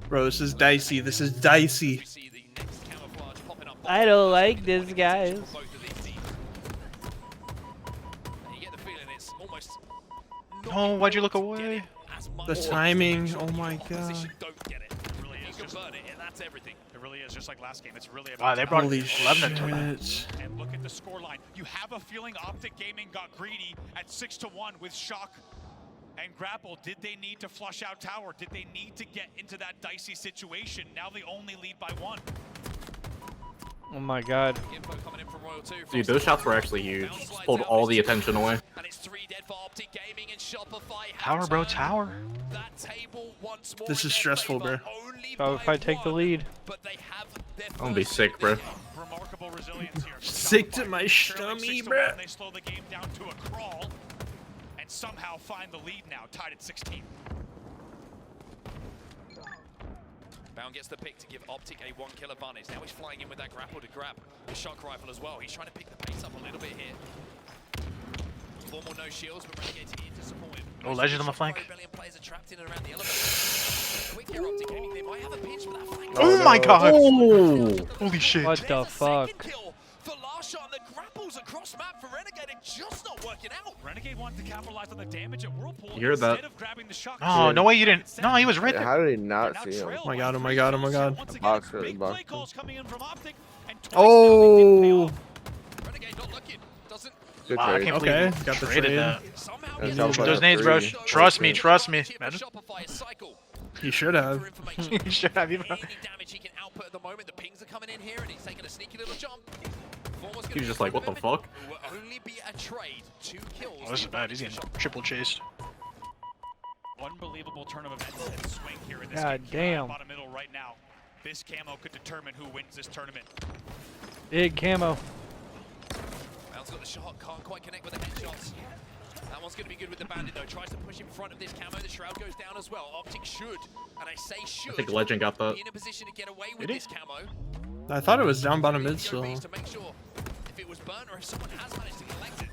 Bro, this is dicey. This is dicey. We see the next camouflage popping up. I don't like this, guys. Both of these teams. And you get the feeling it's almost not Oh, why'd you look important to away? get it as much The as timing. Oh my opposition god. don't get it. It really If is you just. convert it, and that's everything. It really is just like last game. It's really about. Wow, they brought Holy 11 to 2. shit. And look at the scoreline. You have a feeling Optic Gaming got greedy at 6-1 with Shock and Grapple. Did they need to flush out tower? Did they need to get into that dicey situation? Now they only lead by 1. Oh my god. Info coming in from Royal 2. Dude, those shots were actually huge. Just pulled all the attention away. And it's 3 dead for Optic Gaming and Shopify. Tower, bro, tower. That table once more This in is their stressful, favor, bro. only So by if I take the 1, lead. But they have their I'm gonna be first sick, bro. Remarkable resilience here. Sick to my Trailing stomach, 6-1, bro. They slow the game down to a crawl and somehow find the lead now, tied at 16. Bound gets the pick to give Optic a 1-kill advantage. Now he's flying in with that grapple to grab the shock rifle as well. He's trying to pick the pace up a little bit here. Formal no shields, but Renegade team disappointed. Oh, Legend on the flank. Rebellion players are trapped in and around the elevator. Quick here, Optic Gaming. They might have a pinch for that flank. Oh my god. Oh! Holy shit. What the There's a second fuck? kill for last shot, and the grapples across map for Renegade are just not working out. Renegade wanted to capitalize on the damage at Whirlpool You heard that. instead of grabbing the shock. Oh, no way you didn't. No, he was right Yeah, there. how did he They're not now see him? trailed Oh my by god, oh my 3 god, oh my kills. god. Once again, Box for the big box. play calls coming in from Optic, and twice now they didn't pay Oh! off. Renegade not looking. Doesn't Good Wow, I trade. can't Okay, believe you got the traded trade. that. somehow That's get how Those far nades, bro. three. Trust me, Okay. trust me. for Imagine. Shopify's cycle. He should have. For information. You should have even. Any damage he can output at the moment. The pings are coming in here, and he's taking a sneaky little jump. Formal's gonna He was be just like, what the fuck? It will only be a trade. 2 kills. Oh, this is bad. He's getting triple chased. Unbelievable turn of events and swing here in this God game. Here on damn. Bottom middle right now. This camo could determine who wins this tournament. Big camo. Bounce got the shot, can't quite connect with the headshots. That one's going to be good with the bandit though. Tries to push in front of this camo. The shroud goes down as well. Optic should, and I say should, I think Legend got that. be in a position to get away with Did he? this camo. I thought it was down bottom mid, The so. OBs to make sure if it was burnt or if someone has managed to collect it.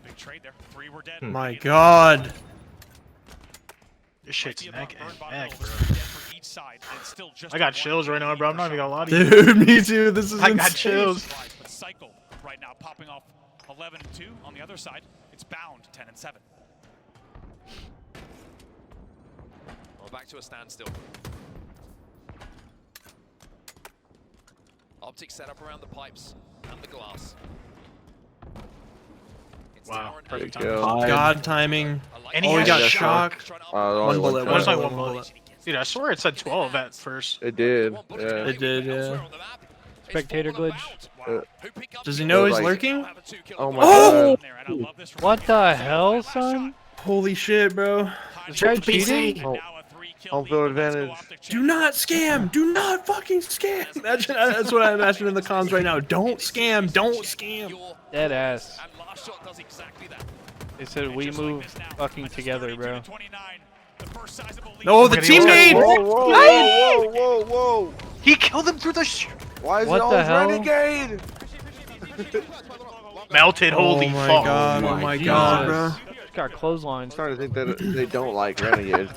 Big trade there. 3 were dead. My god. This shit's neck and neck, bro. Dead for each side, and still just I got a chills 1 right now, bro. I'm not even gonna lie to you. Dude, me too. This is I got insane. chills. But Cycle right now popping off 11-2 on the other side. It's Bound 10-7. Well, back to a standstill. Optic set up around the pipes and the glass. It's Wow, Tower and perfect Eight. timing. God timing. I like And it. he Oh, he got has shock. Trying to Only One bullet, shot. One's like one one bullet. bullet. Dude, I swear it said 12 at first. It did. One bullet Yeah. away It did, with yeah. elsewhere on the map. It's Spectator Formula glitch. Bound. Who pick up Does the he know It he's was like- lurking? have a 2-kill Oh my Oh! god. There, and I love this from What Renegade. the hell, Last shot. son? Holy shit, bro. Is that cheating? And Oh. now a 3-kill Home lead, field but let's go advantage. Optic Do chase. not scam. Do not fucking scam. Imagine, that's what I imagine in the comms right now. Don't scam. Don't scam. Your Dead ass. and last shot does exactly that. They said we Just like move this now, fucking it's together, bro. 32-29, the first sizable lead. No, the Look at team the nade. Whoa, whoa, whoa, whoa, whoa, whoa. He killed him through the Why is What it the always hell? Renegade? melted. Holy Oh my fuck. god. Oh my god, bro. Just got clotheslined. I'm starting to think that they don't like Renegade.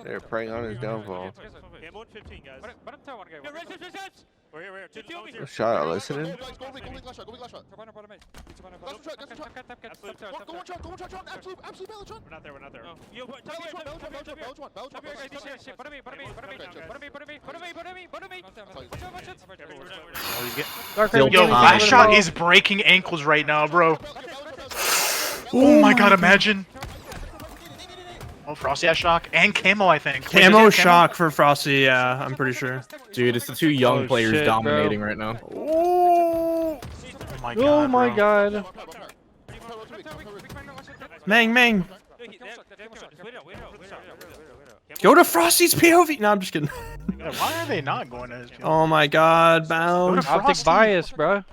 They're preying on his downfall. Shot out listening. Dark Still Raven Yo, gave us time. last a shot ball. is breaking ankles right now, bro. Oh my god, imagine. Oh, Frosty has shock and camo, I think. Wait, does he Camo have shock for Frosty. Yeah, I'm pretty sure. Dude, it's the two young Oh, players shit, bro. dominating right now. Oh. Oh my god. Oh my bro. god. Mang, Mang. Go to Frosty's POV. No, I'm just kidding. Yeah, why are they not going to his POV? Oh my god, Bound. Go to Optic Frosty. bias, bro.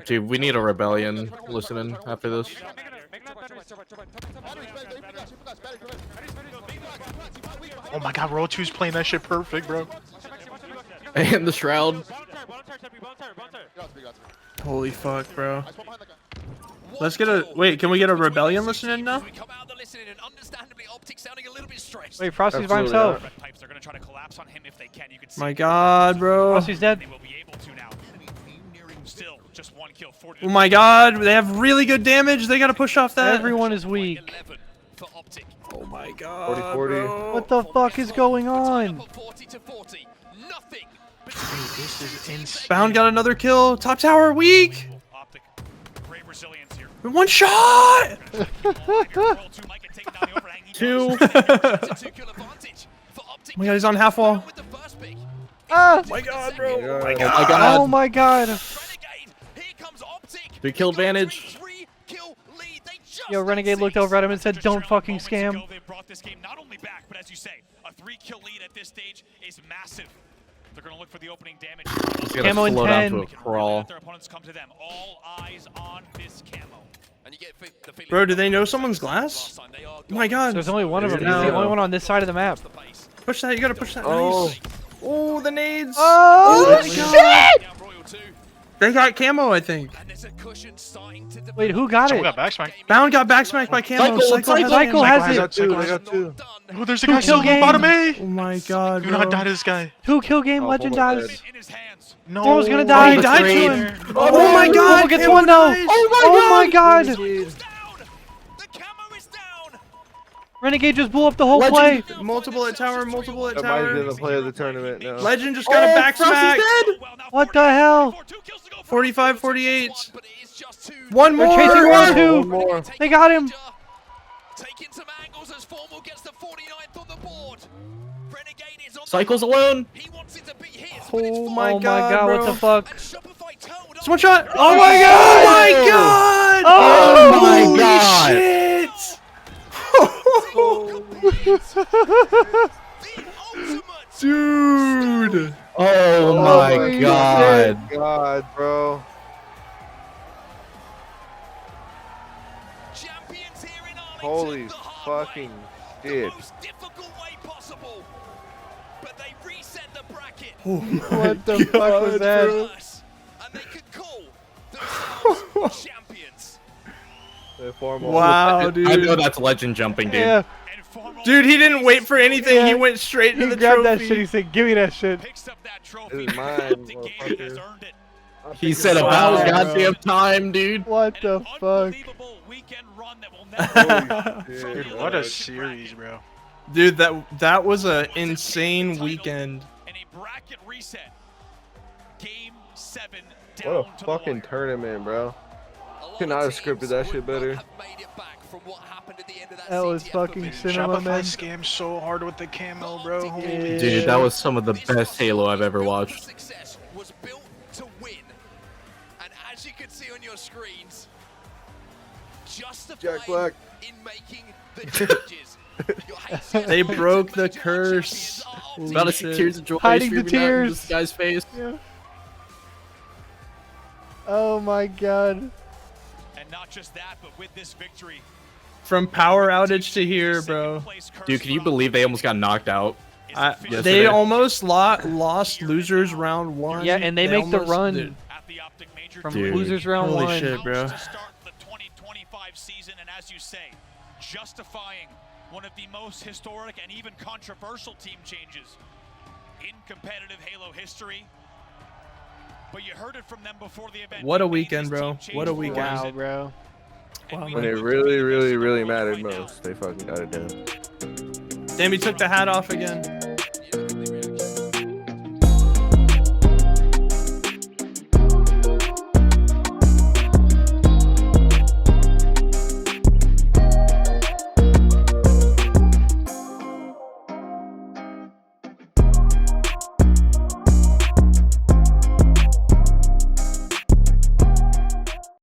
Dude, we need a rebellion listening after this. Oh my god, Roll 2's playing that shit perfect, bro. And the shroud. Holy fuck, bro. Let's get a wait. Can we get a rebellion listening now? Wait, Frosty's by himself. They're gonna try to collapse on him if they can. You can see My God, bro. Frosty's dead. they will be able to now. Still, just one kill. 40 Oh my God, they have really good damage. They gotta push off that. Everyone is weak. 11 for Optic. Oh my God. 40. Bro. What the fuck is going on? 40 to 40. Nothing. This is insane. Bound got another kill. Top tower weak. Optic. Great resilience here. One shot. Two. Oh my God, he's on half wall. Ah! Oh my God, bro. Oh my God. Oh my God. Three kill advantage. Yo, Renegade looked over at him and said, "Don't fucking scam." They brought this game not only back, but as you say, a 3-kill lead at this stage is massive. They're going to look for the opening damage. He's gonna Camo in slow down 10. to a crawl. Their opponents come to them. All eyes on this camo. And you get the feeling Bro, do they know someone's glass? Oh my God. There's only one of them. He's Yeah. the only one on this side of the map. Push that. You gotta push that. Oh. Nice. Oh, the nades. Oh, my shit! They got camo, I think. Wait, who got Someone it? got backsmacked. Bound got backsmacked by camo. Cycle has it. Two, I got two. Oh, there's a Two guy kill still game. bottom A. Oh my God, Do bro. not die to this guy. 2-kill game, Oh, legend hold on, dies. in his hands. No. Thor's gonna die. He died to Betrayed. him. Oh my God. Who gets Camo one though? dies. Oh my God. The camo is down. Renegade just blew up the whole play. Multiple at tower, multiple at That might have been tower. the play of the tournament now. Legend just got a backsmack. What the hell? 45, 48. One They're more. chasing one too. One more. They got him. Taking some angles as Formal gets the 49th on the board. Renegade is on Cycles alone. He wants it to be his. Oh my Oh God, my God, bro. what the fuck? Shopify told It's one shot. Oh my God. Oh my God. Oh my Holy God. shit. Dude. Oh my my God. God, bro. Champions here in Arlington, Holy the hard fucking way. shit. The most difficult way possible. But they reset the bracket. What the fuck was that? Worse. And they could call themselves champions. They form all- Wow, dude. I know that's legend jumping, dude. Yeah, Dude, he didn't wait for anything. Yeah. He went straight he into the grabbed trophy. that shit. He said, "Give me that shit." Picks up that trophy. This is mine, The game has motherfucker. earned it. He said Wow, about bro. goddamn time, dude. What the An fuck? unbelievable weekend run that will never Holy Dude, shit. what a series, bro. Dude, that was an insane weekend. And a bracket reset. Game 7 What down a to fucking the wire. tournament, bro. Could not have scripted that shit better. That was fucking cinema, Shopify man. scammed so hard with the camo, bro. Holy Yeah. Dude, that was some of the best Halo I've ever watched. Success was built to win. And as you can see on your screens, justifying Jack Black. in making the changes. Your hate They broke the champions curse. are Holy About to see shit. tears of joy Hiding the streaming out in tears. this guy's face. Yeah. Oh my God. And not just that, but with this victory, From power outage to here, bro. Dude, can you believe they almost got knocked out? They Yesterday. almost lost losers round 1. Yeah, and they make the almost run did. at the Optic Major from Dude. losers round Holy 1. shit, bro. to start the 2025 season, and as you say, justifying one of the most historic and even controversial team changes in competitive Halo history. But you heard it from them before the event. What a They made weekend, this bro. team change What a for weekend. Wow, reason. bro. And we When it will really, continue really, this really world mattered right now. most, they fucking got it done. Damn, he took the hat off again.